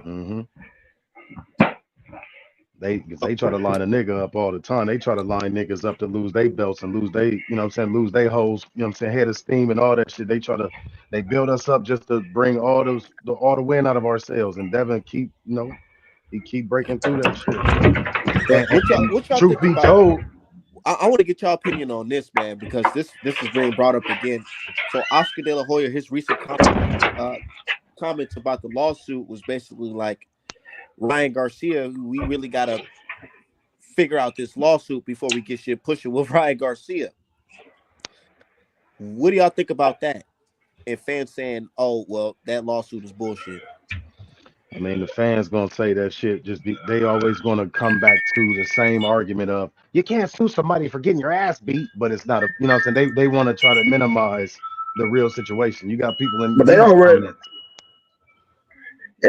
Mm-hmm. Cause they try to line a nigga up all the time. They try to line niggas up to lose their belts and lose they, lose their hoes, head of steam and all that shit. They build us up just to bring all the win out of ourselves. And Devin he keep breaking through that shit. But And what y'all truth think be about? told, I want to get y'all opinion on this, man, because this is being brought up again. So Oscar De La Hoya, his recent comments about the lawsuit was basically like Ryan Garcia. We really gotta figure out this lawsuit before we get shit pushing with Ryan Garcia. What do y'all think about that? And fans saying, "Oh, well, that lawsuit is bullshit." I mean, the fans gonna say that shit. They always gonna come back to the same argument of you can't sue somebody for getting your ass beat, but it's not a, what I'm saying. They want to try to minimize the real situation. You got people in But they these don't re- prominent.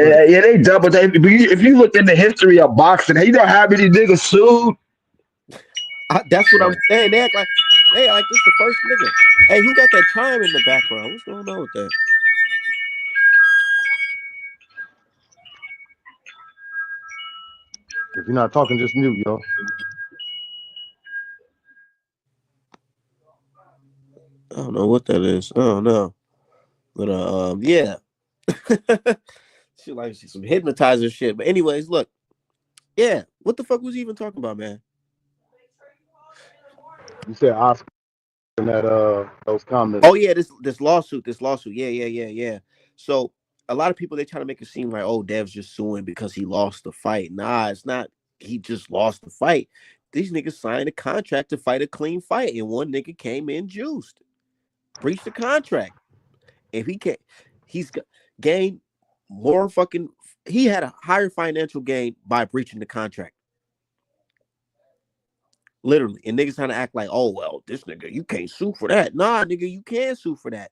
Go ahead. yeah, they double. If you look in the history of boxing, you know how many niggas sued. That's what I'm Right. saying. They act like this the first nigga. Hey, who got that chime in the background? What's going on with that? If you're not talking, just mute, yo. I don't know what that is. I don't know. But yeah. She like some hypnotizer shit. But anyways, look, yeah. What the fuck was he even talking about, man? You said Oscar in that those comments. Oh yeah, this lawsuit. Yeah. So a lot of people they try to make it seem like, oh, Dev's just suing because he lost the fight. Nah, it's not. He just lost the fight. These niggas signed a contract to fight a clean fight, and one nigga came in juiced, breached the contract. If he can't, he's gained more fucking. He had a higher financial gain by breaching the contract. Literally. And niggas trying to act like, oh, well, this nigga, you can't sue for that. Nah, nigga, you can sue for that.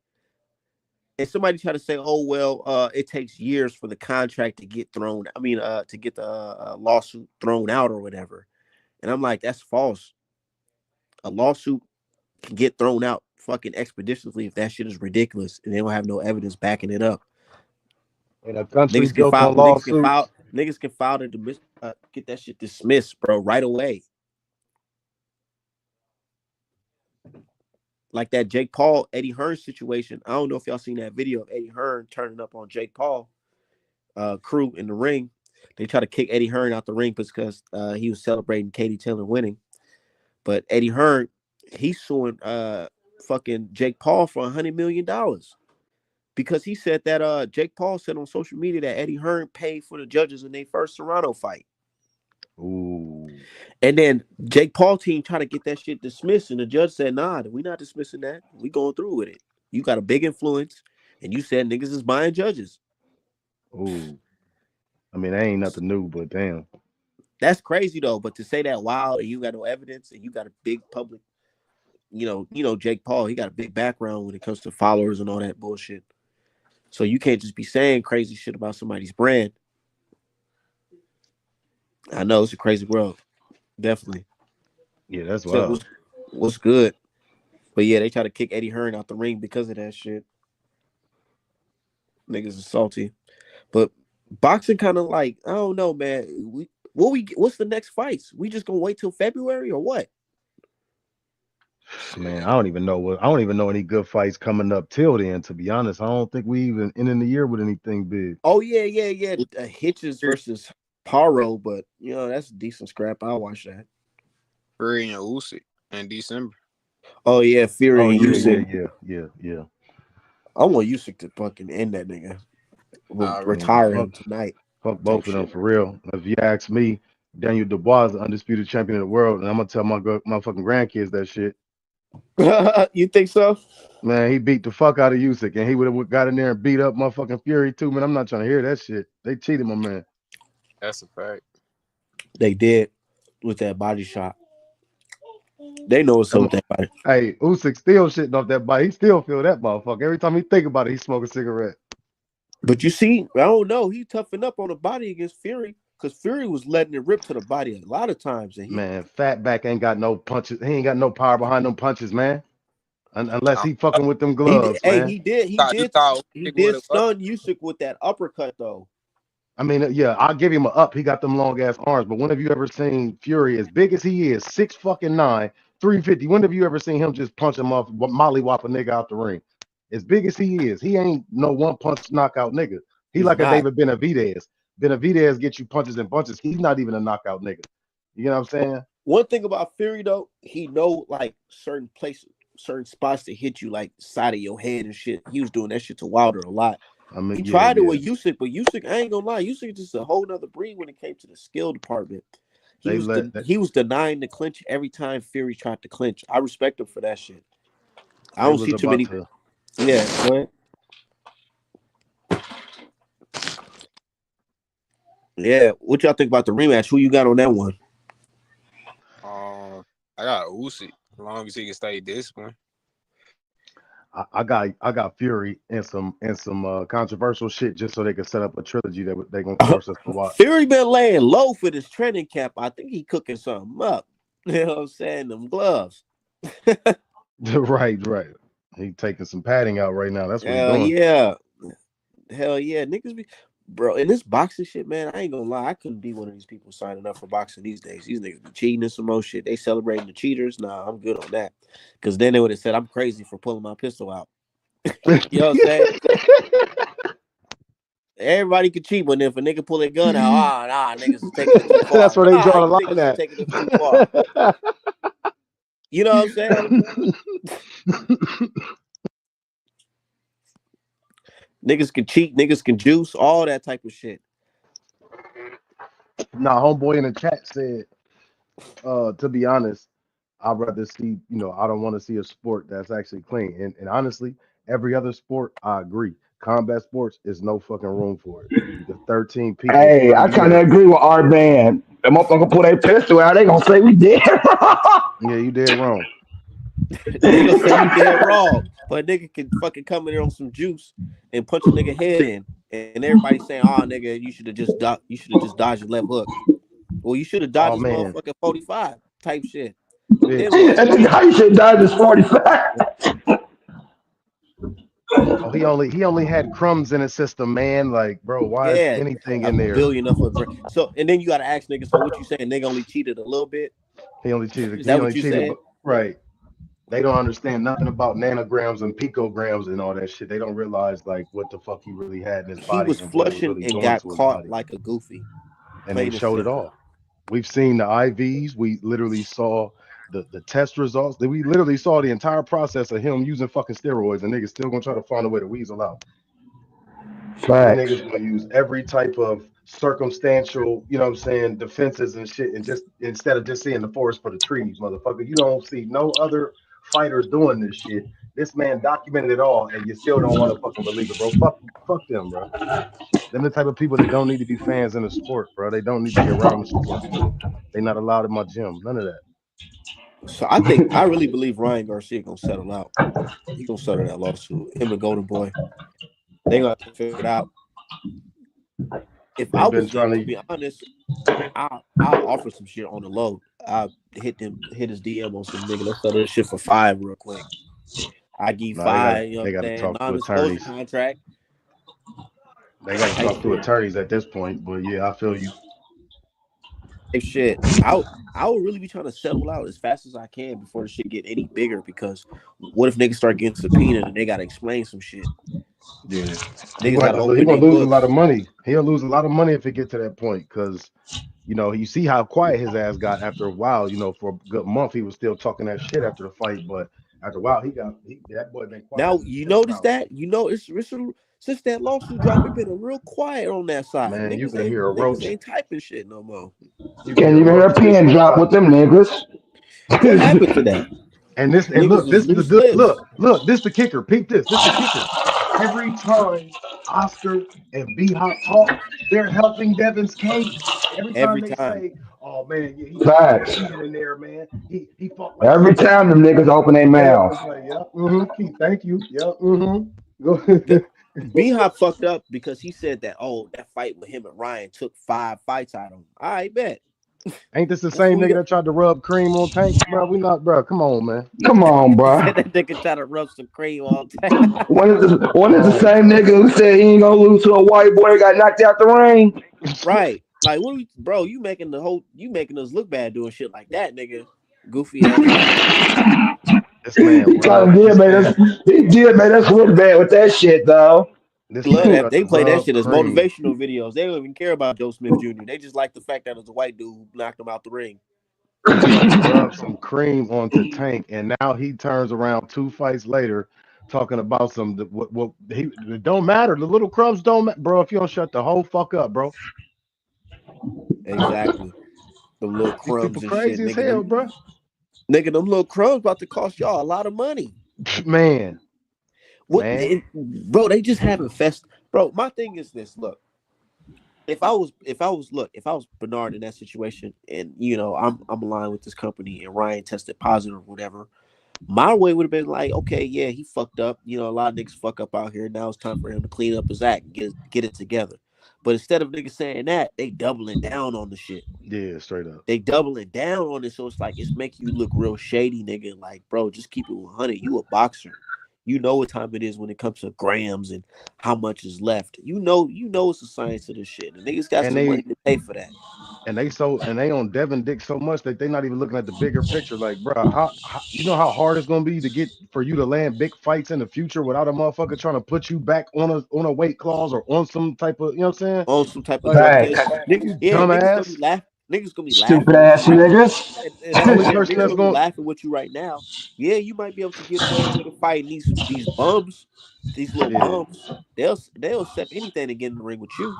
And somebody try to say, oh, well, it takes years for the contract to get thrown. I mean, to get the lawsuit thrown out or whatever. And I'm like, that's false. A lawsuit can get thrown out fucking expeditiously if that shit is ridiculous and they don't have no evidence backing it up. And a country Niggas can built file, on lawsuits. niggas can file to get that shit dismissed, bro, right away. Like that Jake Paul, Eddie Hearn situation. I don't know if y'all seen that video of Eddie Hearn turning up on Jake Paul crew in the ring. They try to kick Eddie Hearn out the ring because he was celebrating Katie Taylor winning. But Eddie Hearn, he's suing fucking Jake Paul for $100 million because he said that Jake Paul said on social media that Eddie Hearn paid for the judges in their first Toronto fight. Ooh. And then Jake Paul team tried to get that shit dismissed, and the judge said, "Nah, we not dismissing that. We going through with it. You got a big influence, and you said niggas is buying judges." Ooh. I mean, that ain't nothing new, but damn. That's crazy though. But to say that wow, and you got no evidence, and you got a big public, Jake Paul, he got a big background when it comes to followers and all that bullshit. So you can't just be saying crazy shit about somebody's brand. I know it's a crazy world, definitely. Yeah, that's So wild. what's good? But yeah, they try to kick Eddie Hearn out the ring because of that shit. Niggas is salty. But boxing kind of like, I don't know, man. What's the next fights? We just gonna wait till February or what? Man, I don't even know any good fights coming up till then, to be honest. I don't think we even ending the year with anything big. Oh yeah. Hitches versus Paro, but that's a decent scrap. I'll watch that. Fury and Usyk in December. Oh yeah, Oh Fury and Usyk. yeah. I want Usyk to fucking end that nigga. We'll Already. Man, retire fuck him tonight. fuck Type both of them shit. for real. If you ask me, Daniel Dubois is the undisputed champion of the world, and I'm gonna tell my fucking grandkids that shit. You think so? Man, he beat the fuck out of Usyk, and he would have got in there and beat up motherfucking Fury too. Man, I'm not trying to hear that shit. They cheated, my man. That's a fact. They did with that body shot. They know what's up with that body. Hey, Usyk still shitting off that body. He still feel that motherfucker. Every time he think about it, he smoke a cigarette. But you see, I don't know. He toughened up on the body against Fury because Fury was letting it rip to the body a lot of times, and he. Man, Fatback ain't got no punches. He ain't got no power behind them punches, man. Unless I he fucking with them He did. gloves, Hey, man. he did. you thought He Usyk would did have up. stun Usyk with that uppercut though. I mean, yeah, I'll give him a up. He got them long ass arms. But when have you ever seen Fury as big as he is, 6'9", 350? When have you ever seen him just punch him off, mollywop a nigga out the ring? As big as he is, he ain't no one punch knockout nigga. He He's like a not. David Benavidez. Benavidez gets you punches and bunches. He's not even a knockout nigga. You know what I'm saying? One thing about Fury though, he know like certain places, certain spots to hit you like side of your head and shit. He was doing that shit to Wilder a lot. I mean, He yeah, tried it yeah. with Usyk, but Usyk, I ain't gonna lie, Usyk is just a whole nother breed when it came to the skill department. They let that. He was denying the clinch every time Fury tried to clinch. I respect him for that shit. I They don't was see too about many. to. Yeah, go ahead. Yeah, what y'all think about the rematch? Who you got on that one? I got Usyk as long as he can stay disciplined. I got Fury and some controversial shit just so they could set up a trilogy that they gonna force us to watch. Fury been laying low for this training camp. I think he cooking something up. You know what I'm saying? Them gloves. Right. He taking some padding out right now. That's what he Hell doing. yeah. Hell yeah. Niggas be bro, in this boxing shit, man, I ain't gonna lie. I couldn't be one of these people signing up for boxing these days. These niggas be cheating and some more shit. They celebrating the cheaters. Nah, I'm good on that. Cause then they would have said I'm crazy for pulling my pistol out. You know what I'm saying? Everybody could cheat, but if a nigga pull a gun out, niggas is taking it too That's far. where they Nah, draw the you line niggas is at. taking it too far. You know what I'm saying? Niggas can cheat, niggas can juice, all that type of shit. Nah, homeboy in the chat said To be honest, I'd rather see, I don't want to see a sport that's actually clean. And honestly, every other sport, I agree. Combat sports is no fucking room for it. Because 13 people Hey, per I kind of unit. agree with our band. The motherfucker pull their pistol out, they gonna say we dead. Yeah, you dead wrong. They gonna say you dead wrong. But a nigga can fucking come in there on some juice and punch a nigga head in, and everybody saying, "Oh, nigga, you should have just dodged your left hook. Well, you should have dodged Oh his man. motherfucking 45 type shit." Yeah. Then what? And the guy should die is 45. Oh, he only had crumbs in his system, man. Like, bro, why is Yeah, anything a in there? billion of a grand. So, and then you got to ask niggas. So, what you saying? Nigga only cheated a little bit. He only cheated. Is He that only what you cheated, saying? but right. They don't understand nothing about nanograms and picograms and all that shit. They don't realize like what the fuck he really had in his He body was and what it was flushing really and doing got to his caught body. like a goofy, And they plain and showed it simple. all. We've seen the IVs. We literally saw the test results. We literally saw the entire process of him using fucking steroids, and niggas still gonna try to find a way to weasel out. These Facts. niggas gonna use every type of circumstantial, what I'm saying, defenses and shit, and just instead of just seeing the forest for the trees, motherfucker. You don't see no other fighters doing this shit. This man documented it all, and you still don't want to fucking believe it, bro. Fuck them, bro. Them the type of people that don't need to be fans in the sport, bro. They don't need to be around the sport. They not allowed in my gym. None of that. So, I really believe Ryan Garcia gonna settle out. He gonna settle that lawsuit. Him and Golden Boy, they gonna have to figure it out. If I They've was been them, trying to to. be honest, I'll offer some shit on the low. I hit his DM on some nigga. Let's settle this shit for five real quick. I give you Nah, they gotta five. You know what they I'm gotta saying? talk to Non-disclosure attorneys. contract They gotta type talk to shit. attorneys at this point. But yeah, I feel you. Type shit. I would really be trying to settle out as fast as I can before the shit get any bigger. Because what if niggas start getting subpoenaed and they gotta explain some shit? Yeah, he Niggas gonna have gotta to. He open gonna their lose a lot of books. money. He'll lose a lot of money if it get to that point. Cause you see how quiet his ass got after a while. For a good month he was still talking that shit after the fight, but after a while that boy been quiet Now as a you church notice mouse. that since that lawsuit dropped, it been a real quiet on that side. Man, you can hear a Niggas roach. ain't typing shit no more. You can Can't hear a even hear a roach. pin drop with them niggas. What happened to that? And Niggas look, was this loose the lips look, this the kicker. Peep this. This the kicker. Every time Oscar and B Hop talk, they're helping Devin's case. Every time every they time. say, "Oh man, yeah, he got some Facts. cheating in there, man. He fought like Every shit." time them niggas open their It's mouths. like, yep, Keith, thank you, yep, Go. The B Hop fucked up because he said that that fight with him and Ryan took 5 fights out of him. I bet. Ain't this the That's same what we nigga got. that tried to rub cream on Tank, bro? We not, bro. Come on, man. Come on, He said bro. that nigga try to rub some cream all day. One Come is the on, same bro. nigga who said he ain't gonna lose to a white boy that got knocked out the ring. Right. Like what bro, you making us look bad doing shit like that, nigga. Goofy ass nigga. This man He kind of rub. did This make us. man. He did make us look bad with that shit though. This Love man that. tried to They play that rub shit as cream. motivational videos. They don't even care about Joe Smith Jr. They just like the fact that it's a white dude who knocked him out the ring. He tried to rub some cream onto Tank, and now he turns around 2 fights later, talking about what he it don't matter. The little crumbs don't matter, bro. If you don't shut the whole fuck up, bro. Exactly. The little These people crumbs and shit, crazy as nigga. hell, bro. Them little crumbs about to cost y'all a lot of money. Man, What, man. bro? They just haven't fest. Bro, my thing is this. Look, if I was Bernard in that situation, and I'm aligned with this company, and Ryan tested positive or whatever, my way would have been like, okay, yeah, he fucked up. A lot of niggas fuck up out here. Now it's time for him to clean up his act and get it together. But instead of niggas saying that, they doubling down on the shit. Yeah, straight up. They doubling down on it, so it's like it's making you look real shady, nigga. Like, bro, just keep it 100. You a boxer. You know what time it is when it comes to grams and how much is left. You know it's a science of this shit. And niggas got And some money they to pay for that. and they on Devin Dick so much that they not even looking at the bigger picture. Like, bro, how you know how hard it's gonna be to get for you to land big fights in the future without a motherfucker trying to put you back on a weight clause or on some type of, what I'm saying? On some type of Like, drug test. Facts. you Yeah, niggas gonna be dumbass. laughing. Niggas gonna be Stupid laughing with you ass right. niggas. And The that's the only shit. person Niggas that's gonna be going laughing with you right now. Yeah, you might be able to get away with a fight. These bums, these little yeah. bums, they'll accept anything to get in the ring with you.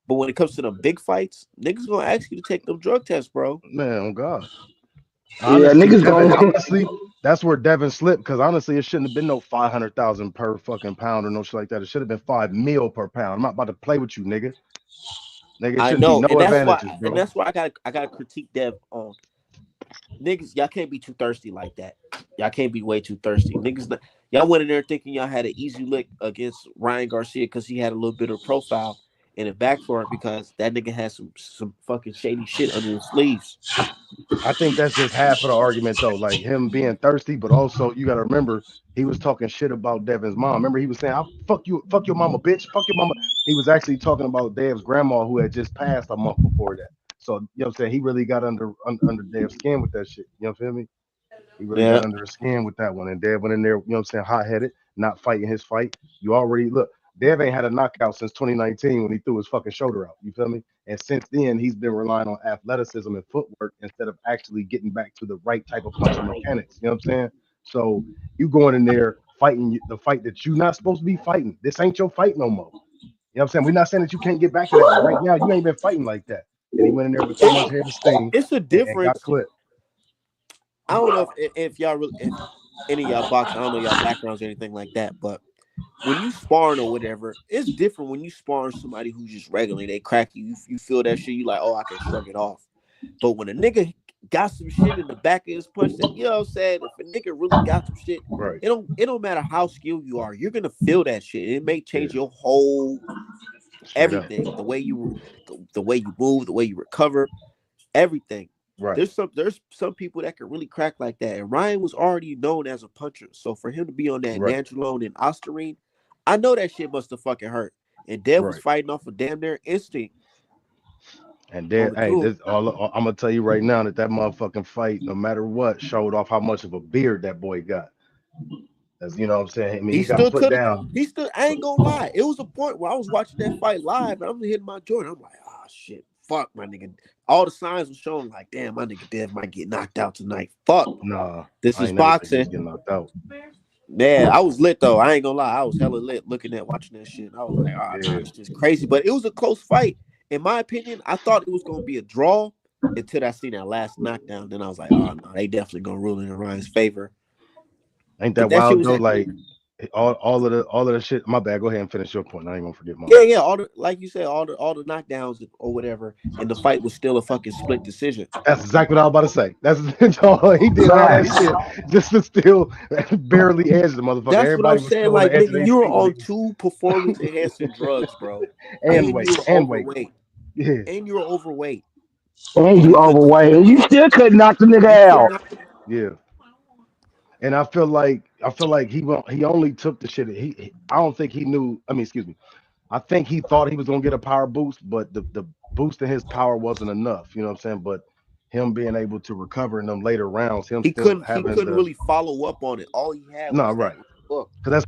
But when it comes to them big fights, niggas gonna ask you to take them drug tests, bro. Man, oh God. Yeah, Honestly, niggas Devin. going. Honestly, that's where Devin slipped. Because honestly, it shouldn't have been no 500,000 per fucking pound or no shit like that. It should have been 5 mil per pound. I'm not about to play with you, nigga. Nigga, it I shouldn't be know, no advantages, and bro. that's why I gotta critique Dev on niggas. Y'all can't be too thirsty like that. Y'all can't be way too thirsty, niggas. Y'all went in there thinking y'all had an easy lick against Ryan Garcia because he had a little bit of profile, and it backfired because that nigga had some fucking shady shit under his sleeves. I think that's just half of the argument though. Like him being thirsty, but also you gotta remember he was talking shit about Devin's mom. Remember he was saying, "I'll fuck your mama, bitch, fuck your mama." He was actually talking about Dev's grandma who had just passed a month before that. So you know what I'm saying? He really got under Dev's skin with that shit. You know what I mean? He really got Yeah, under his skin with that one. And Dev went in there, you know what I'm saying, hot headed, not fighting his fight. You already look, Dev ain't had a knockout since 2019 when he threw his fucking shoulder out. You feel me? And since then, he's been relying on athleticism and footwork instead of actually getting back to the right type of punching mechanics. You know what I'm saying? So you going in there fighting the fight that you're not supposed to be fighting. This ain't your fight no more. You know what I'm saying? We're not saying that you can't get back to that, but right now you ain't been fighting like that. And he went in there with too much it's head of steam it's a and got difference. clipped. I don't know if y'all really, if any of y'all box. I don't know y'all backgrounds or anything like that, but when you sparring or whatever, it's different when you sparring somebody who's just regularly they crack you. You feel that shit. You like, oh, I can shrug it off. But when a nigga got some shit in the back of his punch, that you know what I'm saying. If a nigga really got some shit, Right. it don't matter how skilled you are. You're gonna feel that shit. It may Yeah. change your whole Straight up. everything. The way you move, the way you recover, everything. Right. There's some people that can really crack like that. And Ryan was already known as a puncher. So for him to be on that Right. Nandrolone and Ostarine, I know that shit must have fucking hurt. And Dev was Right. fighting off of damn near instinct And on then, the hey, cool. this all I'm gonna tell you right now that motherfucking fight, no matter what, showed off how much of a beard that boy got. As you know what I'm saying? I mean, He he got still put could have. down. He still. I ain't gonna lie. It was a point where I was watching that fight live, and I'm hitting my joint. I'm like, oh shit, fuck my nigga. All the signs were showing like, damn, my nigga Dev might get knocked out tonight. Fuck. Nah, This I is ain't never think he boxing. was getting knocked out. Yeah, I was lit though. I ain't gonna lie. I was hella lit looking at watching that shit. I was like, oh nah, Yeah, this is crazy. But it was a close fight. In my opinion, I thought it was gonna be a draw until I seen that last knockdown. Then I was like, oh no, they definitely gonna rule in Ryan's favor. ain't But that that shit wild was though? Like all of the shit. My bad. Go ahead and finish your point. I ain't gonna forget mine. yeah. All the like you said, all the knockdowns or whatever, and the fight was still a fucking split decision. That's exactly what I was about to say. That's all he did all that Facts. shit just to still barely edge the motherfucker. That's what I'm Everybody was saying. still on the Like, edge of nigga, their you were seat when on he was two performance enhancing drugs, bro, and and weight you were and weight. overweight, Yeah, and you were overweight, And and you you couldn't overweight. And you still couldn't knock the you nigga could out. not. yeah. And I feel like he only took the shit. I don't think he knew. I mean, excuse me. I think he thought he was gonna get a power boost, but the boost in his power wasn't enough. You know what I'm saying? But him being able to recover in them later rounds, him He still couldn't he having couldn't the really follow up on it. All he had no was that right left hook. because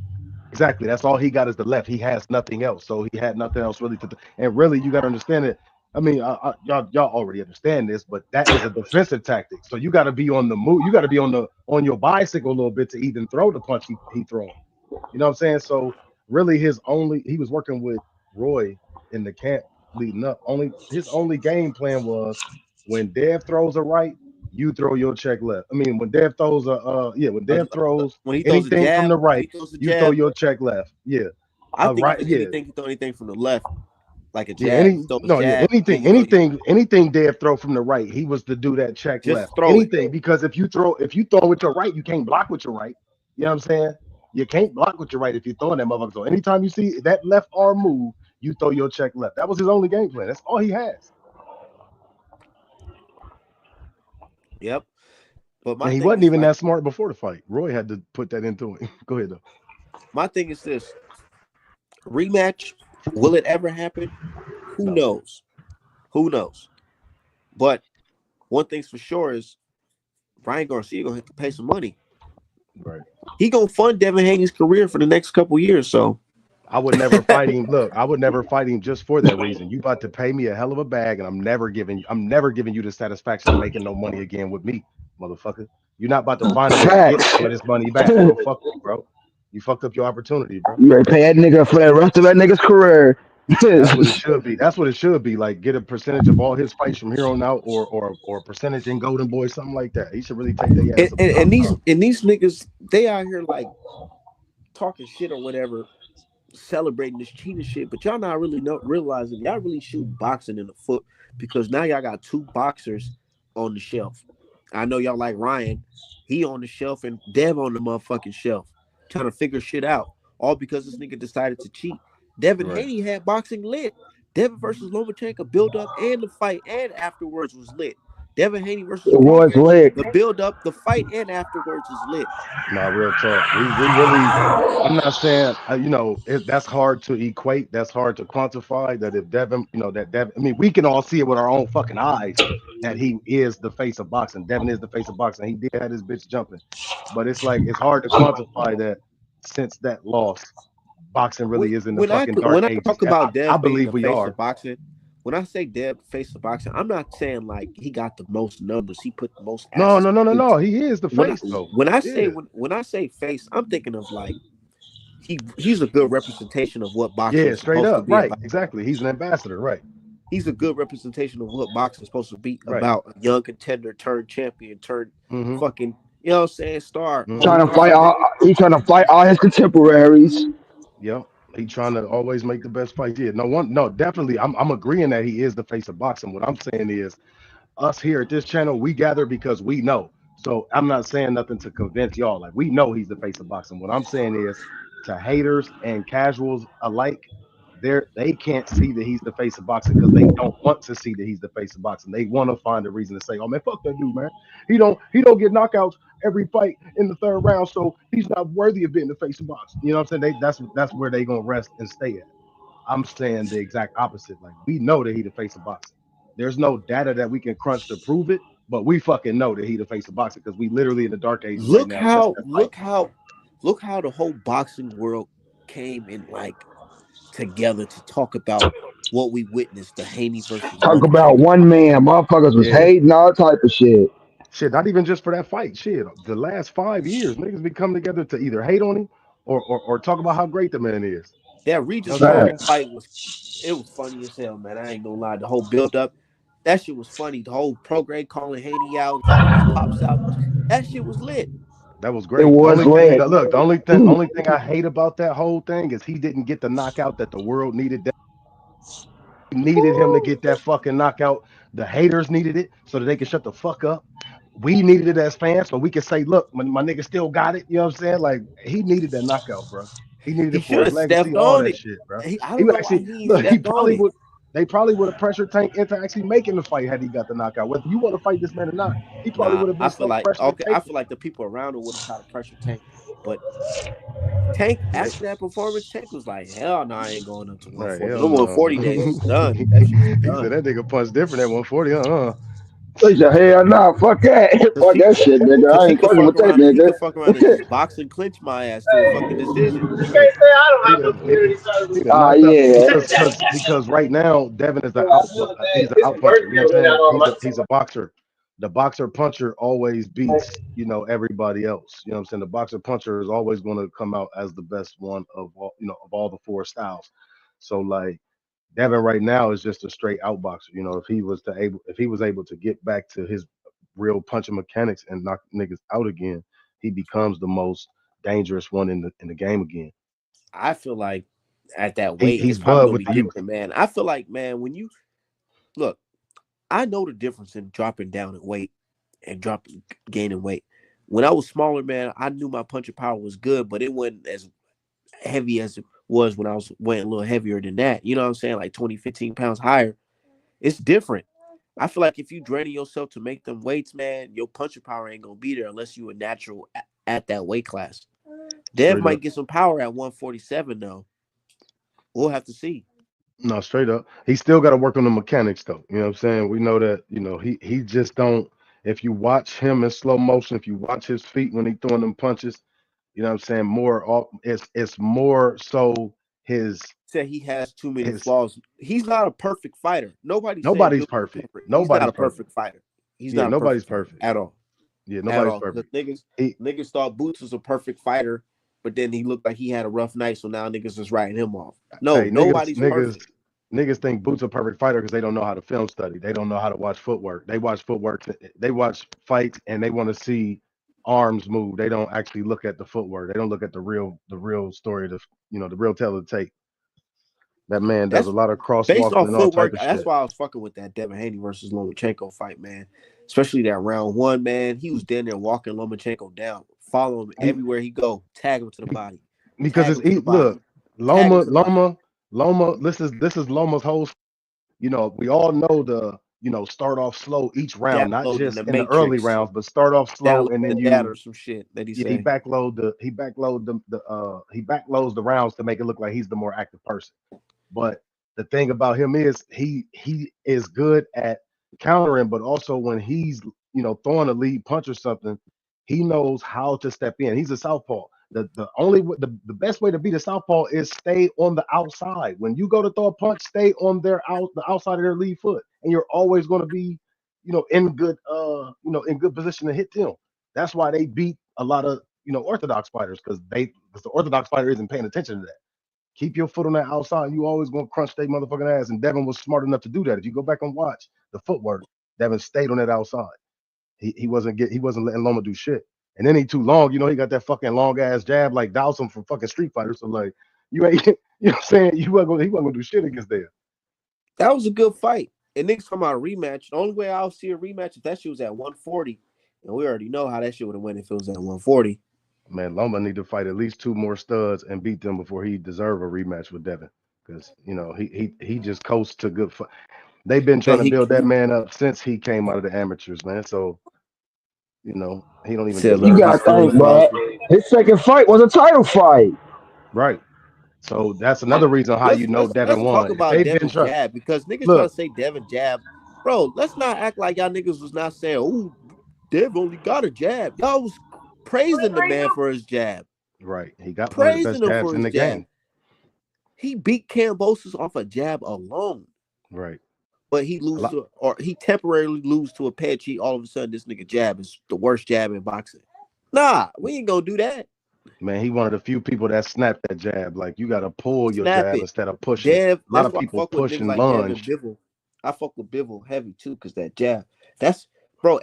exactly. That's all he got is the left. He has nothing else. So he had nothing else really to. And really, you got to understand it. I mean, y'all already understand this, but that is a defensive tactic. So you got to be on the move. You got to be on your bicycle a little bit to even throw the punch he throwing. You know what I'm saying? So really, he was working with Roy in the camp leading up. His only game plan was when Dev throws a right, you throw your check left. I mean, when Dev throws when Uh, Dev throws when he throws a anything from jab, the when he right, throws a you throw jab, your check left. Yeah. I think Right, yeah. anything he throw anything from the left, like a Yeah, jab, he throw a jab, and then anything, you throw your anything Dev throw from the right, he was to do that check just left. throw it. Anything, because if you throw with your right, you can't block with your right. You know what I'm saying? You can't block with your right if you're throwing that motherfucker. So anytime you see that left arm move, you throw your check left. That was his only game plan. That's all he has. Yep. But my And he thing wasn't is even like that smart before the fight. Roy had to put that into him. Go ahead though. my thing is this rematch. Will it ever happen? Who No. knows? Who knows? But one thing's for sure is Ryan Garcia gonna have to pay some money. Right. He gonna fund Devin Haney's career for the next couple years. So I would never fight him. Look, I would never fight him just for that reason. You about to pay me a hell of a bag, and I'm never giving you the satisfaction of making no money again with me, motherfucker. You're not about to find a way to get Facts. some of this money back. So fuck you, bro. You fucked up your opportunity, bro. You better pay that nigga for the rest of that nigga's career. That's what it should be. That's what it should be. Like get a percentage of all his fights from here on out, or a percentage in Golden Boy, something like that. He should really take their ass And, up and, top and these top. and these niggas, they out here like talking shit or whatever, celebrating this cheating shit, but y'all not really not realizing y'all really shooting boxing in the foot because now y'all got two boxers on the shelf. I know y'all like Ryan, he on the shelf and Dev on the motherfucking shelf, trying to figure shit out. All because this nigga decided to cheat. Devin Right. Haney had boxing lit. Devin versus Lomachenko build up and the fight and afterwards was lit. Devin Haney versus It was Crawford, lit. the build up, the fight and afterwards is lit. Nah, real talk. We really. I'm not saying that's hard to equate. That's hard to quantify. That if Devin, that Devin. I mean, we can all see it with our own fucking eyes that he is the face of boxing. Devin is the face of boxing. He did have his bitch jumping, but it's like it's hard to quantify that since that loss, boxing really is in the fucking dark When I ages. talk I, about I Dev being believe the we face of are. boxing, when I say Dev face of boxing, I'm not saying like he got the most numbers, he put the most No, asses no, in no, no, boots. no. He is the When I face though. when I say Yeah. when I say face, I'm thinking of like he's a good representation of what boxing Yeah, is straight supposed to up. be Right. about. Exactly. He's an ambassador. Right. He's a good representation of what boxing is supposed to be Right. about. A young contender turned champion, turned Mm-hmm. fucking, you know what I'm saying, star on Mm-hmm. Trying to on fight some all. nigga. He trying to fight all his contemporaries. Yep. He trying to always make the best fight. Yeah. No, definitely. I'm agreeing that he is the face of boxing. What I'm saying is us here at this channel, we gather because we know. So I'm not saying nothing to convince y'all. Like we know he's the face of boxing. What I'm saying is to haters and casuals alike, they can't see that he's the face of boxing because they don't want to see that he's the face of boxing. They want to find a reason to say, "Oh man, fuck that dude, man. He don't get knockouts every fight in the third round, so he's not worthy of being the face of boxing." You know what I'm saying? That's where they gonna rest and stay at. I'm saying the exact opposite. Like we know that he the face of boxing. There's no data that we can crunch to prove it, but we fucking know that he the face of boxing because we literally in the dark ages right Look now since how that fight. look how look how the whole boxing world came in like together to talk about what we witnessed, the Haney versus Talk about Lomachenko one fight. man. Motherfuckers was Yeah. hating all type of shit. Shit, not even just for that fight. Shit, the last 5 years, niggas be coming together to either hate on him or talk about how great the man is. That You know Regis what I'm Philbin saying? Facts. fight was, it was funny as hell, man. I ain't gonna lie. The whole build up, that shit was funny. The whole program calling Haney out, calling his pops out, that shit was lit. That was It great. The was only thing lit. that look, the only thing I hate about that whole thing is he didn't get the knockout that the world needed. Needed him to get that fucking knockout. The haters needed it so that they could shut the fuck up. We needed it as fans so we could say, look, my nigga still got it. You know what I'm saying? Like he needed that knockout, bro. He needed He it for should his have legacy, stepped all on that it. shit, bro. I He don't would know why actually he ain't look, he stepped on probably it. would they probably would have pressure tank into actually making the fight had he got the knockout. Whether you want to fight this man or not, he probably Nah, would have I been feel so like pressure okay. I taken. feel like the people around him would have tried to pressure Tank, but Tank Yeah, after that performance, Tank was like, "Hell no, I ain't going up to right, 140. hell No no. 140 days is done. That shit's He said done." that nigga punched different at 140, They said, hell nah, fuck that. Cause Fuck he, that shit, nigga. cause I he ain't could fucking fuck with that around. He nigga. could fuck around and just box and clinch my ass to a fucking decision. You done, he done Ah, knocked out yeah. because right now Devin is he's an out puncher. You know what I'm saying? He's a boxer. The boxer puncher always beats everybody else. You know what I'm saying? The boxer puncher is always going to come out as the best one of all of all the four styles. So like Devin right now is just a straight outboxer. If he was able to get back to his real punching mechanics and knock niggas out again, he becomes the most dangerous one in the game again. I feel like at that He weight, he's it's probably Bud gonna with be the youth. different, man. I feel like, man, when you look, I know the difference in dropping down in weight and dropping gaining weight. When I was smaller, man, I knew my punching power was good, but it wasn't as heavy as it was when I was weighing a little heavier than that. You know what I'm saying? Like 20, 15 pounds higher. It's different. I feel like if you draining yourself to make them weights, man, your punching power ain't gonna be there unless you a natural at that weight class. Dev Straight up. might get some power at 147 though. We'll have to see. No, straight up. He still got to work on the mechanics though. You know what I'm saying? We know that, he just don't if you watch him in slow motion, if you watch his feet when he throwing them punches, you know what I'm saying? It's more so his Said he has too many his flaws. He's not a perfect fighter. Nobody's saying nobody's Billy perfect. perfect. He's not Nobody's a perfect. perfect fighter. He's Yeah, not a nobody's perfect fighter perfect. at all. Yeah, At nobody's all. Because perfect. niggas He niggas thought Boots was a perfect fighter, but then he looked like he had a rough night, so now niggas is writing him off. No, hey niggas nobody's niggas perfect. niggas think Boot's a perfect fighter because they don't know how to film study. They don't know how to watch footwork. They watch footwork. They watch fights and they want to see arms move. They don't actually look at the footwork. They don't look at the real story. The real tale of the tape. That man does a That's lot of based crosswalks off and all type footwork. of That's shit. why I was fucking with that Devin Haney versus Lomachenko fight, man. Especially that round one, man. He was down there walking Lomachenko down, follow him Be- everywhere he go, tag him to the be- body, because tag it's him to the body, look, tag him Loma, to the body. Loma, Loma. This is Loma's whole. We all know start off slow each round, not Downloading just the in the early matrix, rounds, but start off slow downloading and the then data you or some shit that he yeah, he say. backloads the rounds to make it look like he's the more active person. But the thing about him is he is good at countering, but also when he's throwing a lead punch or something, he knows how to step in. He's a southpaw. The best way to beat a southpaw is stay on the outside. When you go to throw a punch, stay on the outside of their lead foot, and you're always going to be in good position to hit them. That's why they beat a lot of orthodox fighters because the orthodox fighter isn't paying attention to that. Keep your foot on that outside. You always gonna crunch their motherfucking ass. And Devin was smart enough to do that. If you go back and watch the footwork, Devin stayed on that outside. He wasn't letting Loma do shit. And then he too long. He got that fucking long ass jab like Dawson from fucking Street Fighter. So like you ain't you know what I'm saying? He wasn't gonna do shit against there. That was a good fight. And niggas talking about a rematch. The only way I'll see a rematch if that shit was at 140. And we already know how that shit would have went if it was at 140. Man, Loma need to fight at least two more studs and beat them before he deserve a rematch with Devin. Because he just coasts to good. They've been You trying think to he build that man up since he came out of the amateurs, man. So he don't even said, You look, deserve he's gotta not to still be in think, number bro. one. flosses. His second fight was a title fight. Right. So that's another reason how Let's Devin talk won. If about they've been Devin trying jab because niggas trying to look, say Devin jab. Bro, let's not act like y'all niggas was not saying, oh, Dev only got a jab. Y'all was praising the man for his jab. right. He got one of the Praising best him jabs for in his the jab. game. He beat Cambosis off a jab alone. Right. But A lot, he temporarily lose to a pad cheat. All of a sudden, this nigga jab is the worst jab in boxing. Nah, we ain't gonna do that. man, he one of the few people that snapped that jab. Like you gotta pull your Snap jab it. instead of pushing it. Dev, A lot that's of why I people fuck with push niggas and like Dev and lunge. Bivol. I fuck with Bivol heavy too, cause that jab. That's bro,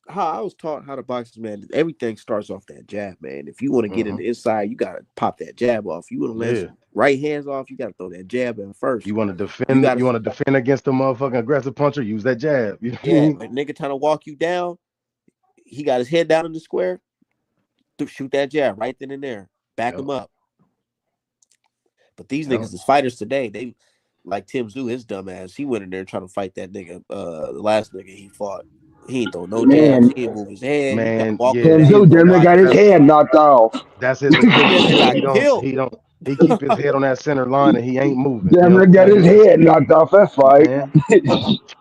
how I was taught how to box, man, everything starts off that jab, man. If you want to get in Hmm. the inside, you gotta pop that jab off. You want to land Yeah. some right hands off, you gotta throw that jab in first. You want to You defend gotta you want to defend against the motherfucking aggressive puncher, use that jab. You know what I yeah, mean? when nigga trying to walk you down, he got his head down in the square, shoot that jab right then and there. Back Yep. him up. But these Yep. niggas is fighters today. They like Tim Zoo, his dumb ass. He went in there trying to fight that nigga. The last nigga he fought, he ain't throw no jabs. Man, He ain't move his head. He tried to Man, walk him yeah, Tim down. Zoo He he throw damn near body got his that's shots. head knocked off. that's his He damn Achilles near heel. got killed. He keep his head on that center line and he ain't moving. You Damn know near what got I'm his saying? head knocked off that fight. Man,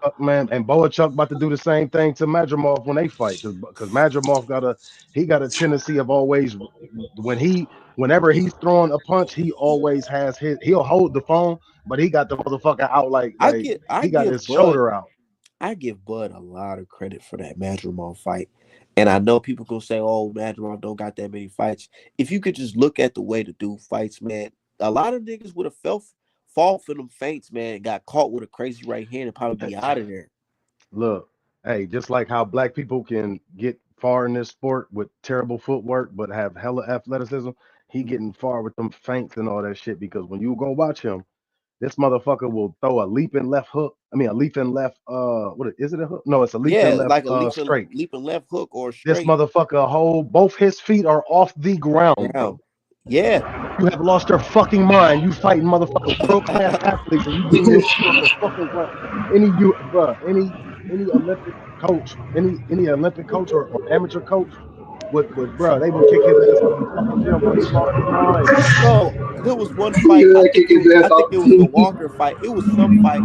Chuck, man, and Boa Chuck about to do the same thing to Madrimov when they fight, because Madrimov got a tendency of always whenever he's throwing a punch, he always has he'll hold the phone, but he got the motherfucker out like I he got give his Bud shoulder out. I give Bud a lot of credit for that Madrimov fight. And I know people gonna say, "Oh, Madrimov don't got that many fights." If you could just look at the way the dude fights, man, a lot of niggas would have fall for them feints, man. Got caught with a crazy right hand and probably be out of there. Look, hey, just like how black people can get far in this sport with terrible footwork but have hella athleticism, he getting far with them feints and all that shit because when you go watch him, this motherfucker will throw a leaping left hook. I mean, a leaping left. Is it a hook? No, it's a leaping Yeah, left. like a Straight. leaping left hook or This straight motherfucker hold both his feet are off the ground, bro. ground. Yeah. You have lost your fucking mind. You fighting motherfucking world class athletes, and you getting your feet off the fucking ground. Any Olympic coach, any Olympic coach or amateur coach would bro, they would kick his ass out the fucking gym, bro. You lost your mind. Bro, there was one fight. Yeah, kick his I ass think off it the was the team. Walker fight. It was some fight.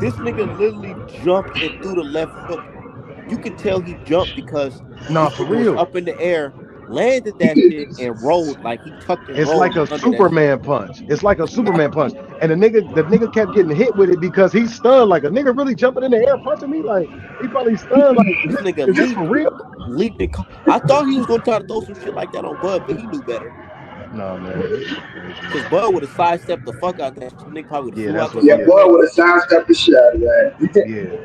This nigga literally jumped and threw the left hook. You could tell he jumped because Nah, this for nigga was real. up in the air, landed that shit, and rolled like he tucked and It's rolled like a under that shit. Superman punch. It's like a Superman punch. And the nigga kept getting hit with it because he's stunned. Like a nigga really jumping in the air punching me. Like he probably stunned. Like, This nigga is this for real? leaped. I thought he was gonna try to throw some shit like that on Bud, but he knew better. No, man, this shit crazy, Because man. Bud would have sidestepped the fuck out that shit. Nigga probably would have Yeah, flew out that's the what. Yeah, Yeah, fucking boy ring. would have sidestepped the shit out of that. yeah,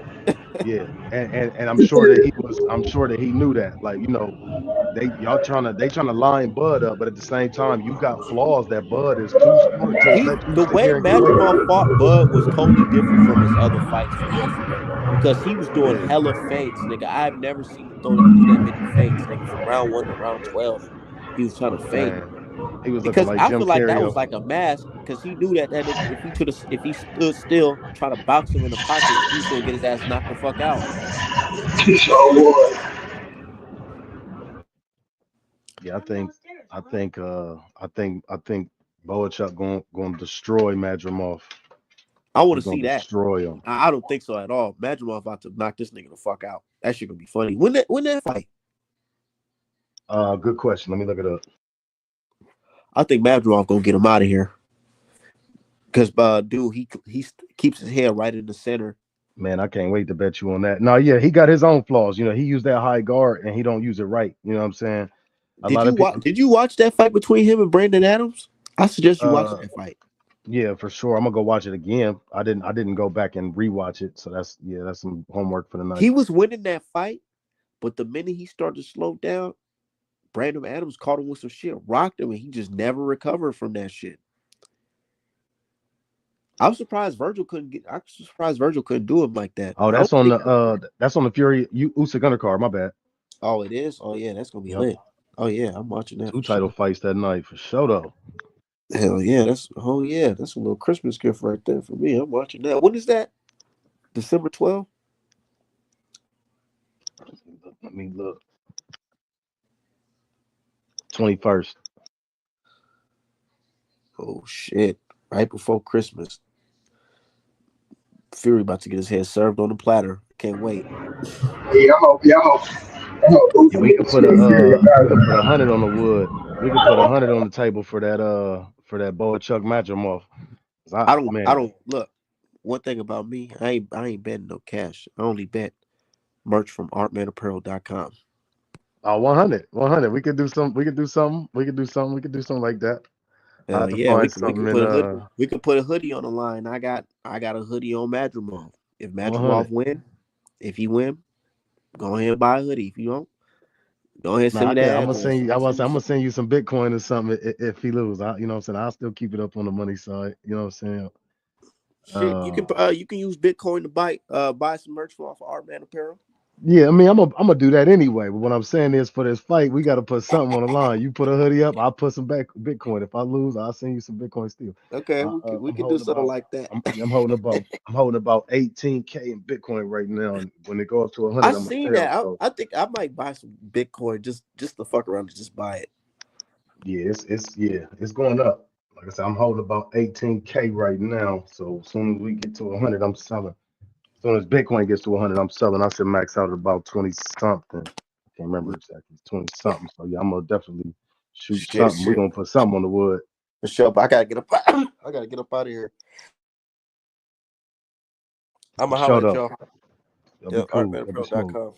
yeah. And I'm sure that he was. I'm sure that he knew that. Like, they trying to line Bud up, but at the same time, you got flaws that Bud is too smart to let you The sit way here and get away with. Madrimov fought Bud was totally different from his other fights for me. Because he was doing Yeah, hella feints, nigga. I've never seen him do that many feints, nigga. From round 1 to round 12, he was trying to feint. man. He was looking Because like I Jim feel like that Carrey. was like a mask. Because he knew that nigga, if he stood still, try to box him in the pocket, he was gonna get his ass knocked the fuck out. So boy. Yeah, I think Boachuk going to destroy Madrimov. I want He to gonna see that. destroy him. I don't think so at all. Madrimov about to knock this nigga the fuck out. That shit gonna be funny. When that fight? Good question. Let me look it up. I think Madrimov gonna get him out of here. Because dude, he keeps his head right in the center. Man, I can't wait to bet you on that. No, yeah, he got his own flaws. He used that high guard and he don't use it right. You know what I'm saying? A lot of people. Did you watch that fight between him and Brandon Adams? I suggest you watch Uh, that fight. yeah, for sure. I'm gonna go watch it again. I didn't go back and rewatch it. So that's some homework for the night. He was winning that fight, but the minute he started to slow down, Brandon Adams caught him with some shit, rocked him, and he just never recovered from that shit. I'm surprised Virgil couldn't get. I'm surprised Virgil couldn't do him like that. Oh, I don't think. that's on the Fury Usyk undercard. My bad. Oh, it is. Oh yeah, that's gonna be Yep. lit. Oh yeah, I'm watching that Two for title sure. fights that night for sure though. Hell yeah, that's a little Christmas gift right there for me. I'm watching that. When is that? December 12th? Let me look. 21st. Oh shit! Right before Christmas. Fury about to get his head served on a platter. Can't wait. I hope Yeah, Boosie we get could the put shit Fury a we could about put 100 on the wood. We could put 100 on the table for that Boachuk matchup off. I Man, don't look. One thing about me, I ain't betting no cash. I only bet merch from artmanapparel.com. 100, 100. We could do something like that. I have to Yeah, find we something could in put a hoodie. We could put a hoodie on the line. I got a hoodie on Madrimov. If Madrimov 100. win, if he win, go ahead and buy a hoodie. If you don't, go ahead and send Nah, me I can. that I'm gonna address. send you. I'll send you I'm gonna some. send you some Bitcoin or something if he lose. You know what I'm saying. I'll still keep it up on the money side. You know what I'm saying. Shit, you can use Bitcoin to buy some merch from off of Art Man Apparel. Yeah, I mean, I'm gonna do that anyway. But what I'm saying is, for this fight, we got to put something on the line. You put a hoodie up, I'll put some back Bitcoin. If I lose, I'll send you some Bitcoin still. Okay, we I'm can do holding something about, like that. I'm holding about 18K in Bitcoin right now. And when it goes to I 100, I'm gonna seen sell. that. So I think I might buy some Bitcoin just to fuck around and just buy it. yeah, it's going up. Like I said, I'm holding about 18K right now. So as soon as we get to 100, I'm selling. As soon as Bitcoin gets to 100, I'm selling. I should max out at about 20 something. I can't remember exactly. It's 20 something. So yeah, I'm gonna definitely shoot Shit, something. We're gonna put something on the wood. for sure. But I gotta get up. I gotta get up out of here. I'm For gonna holler sure at though. y'all. That'll be Yep, cool. That'll be smooth. artmanapparel.com.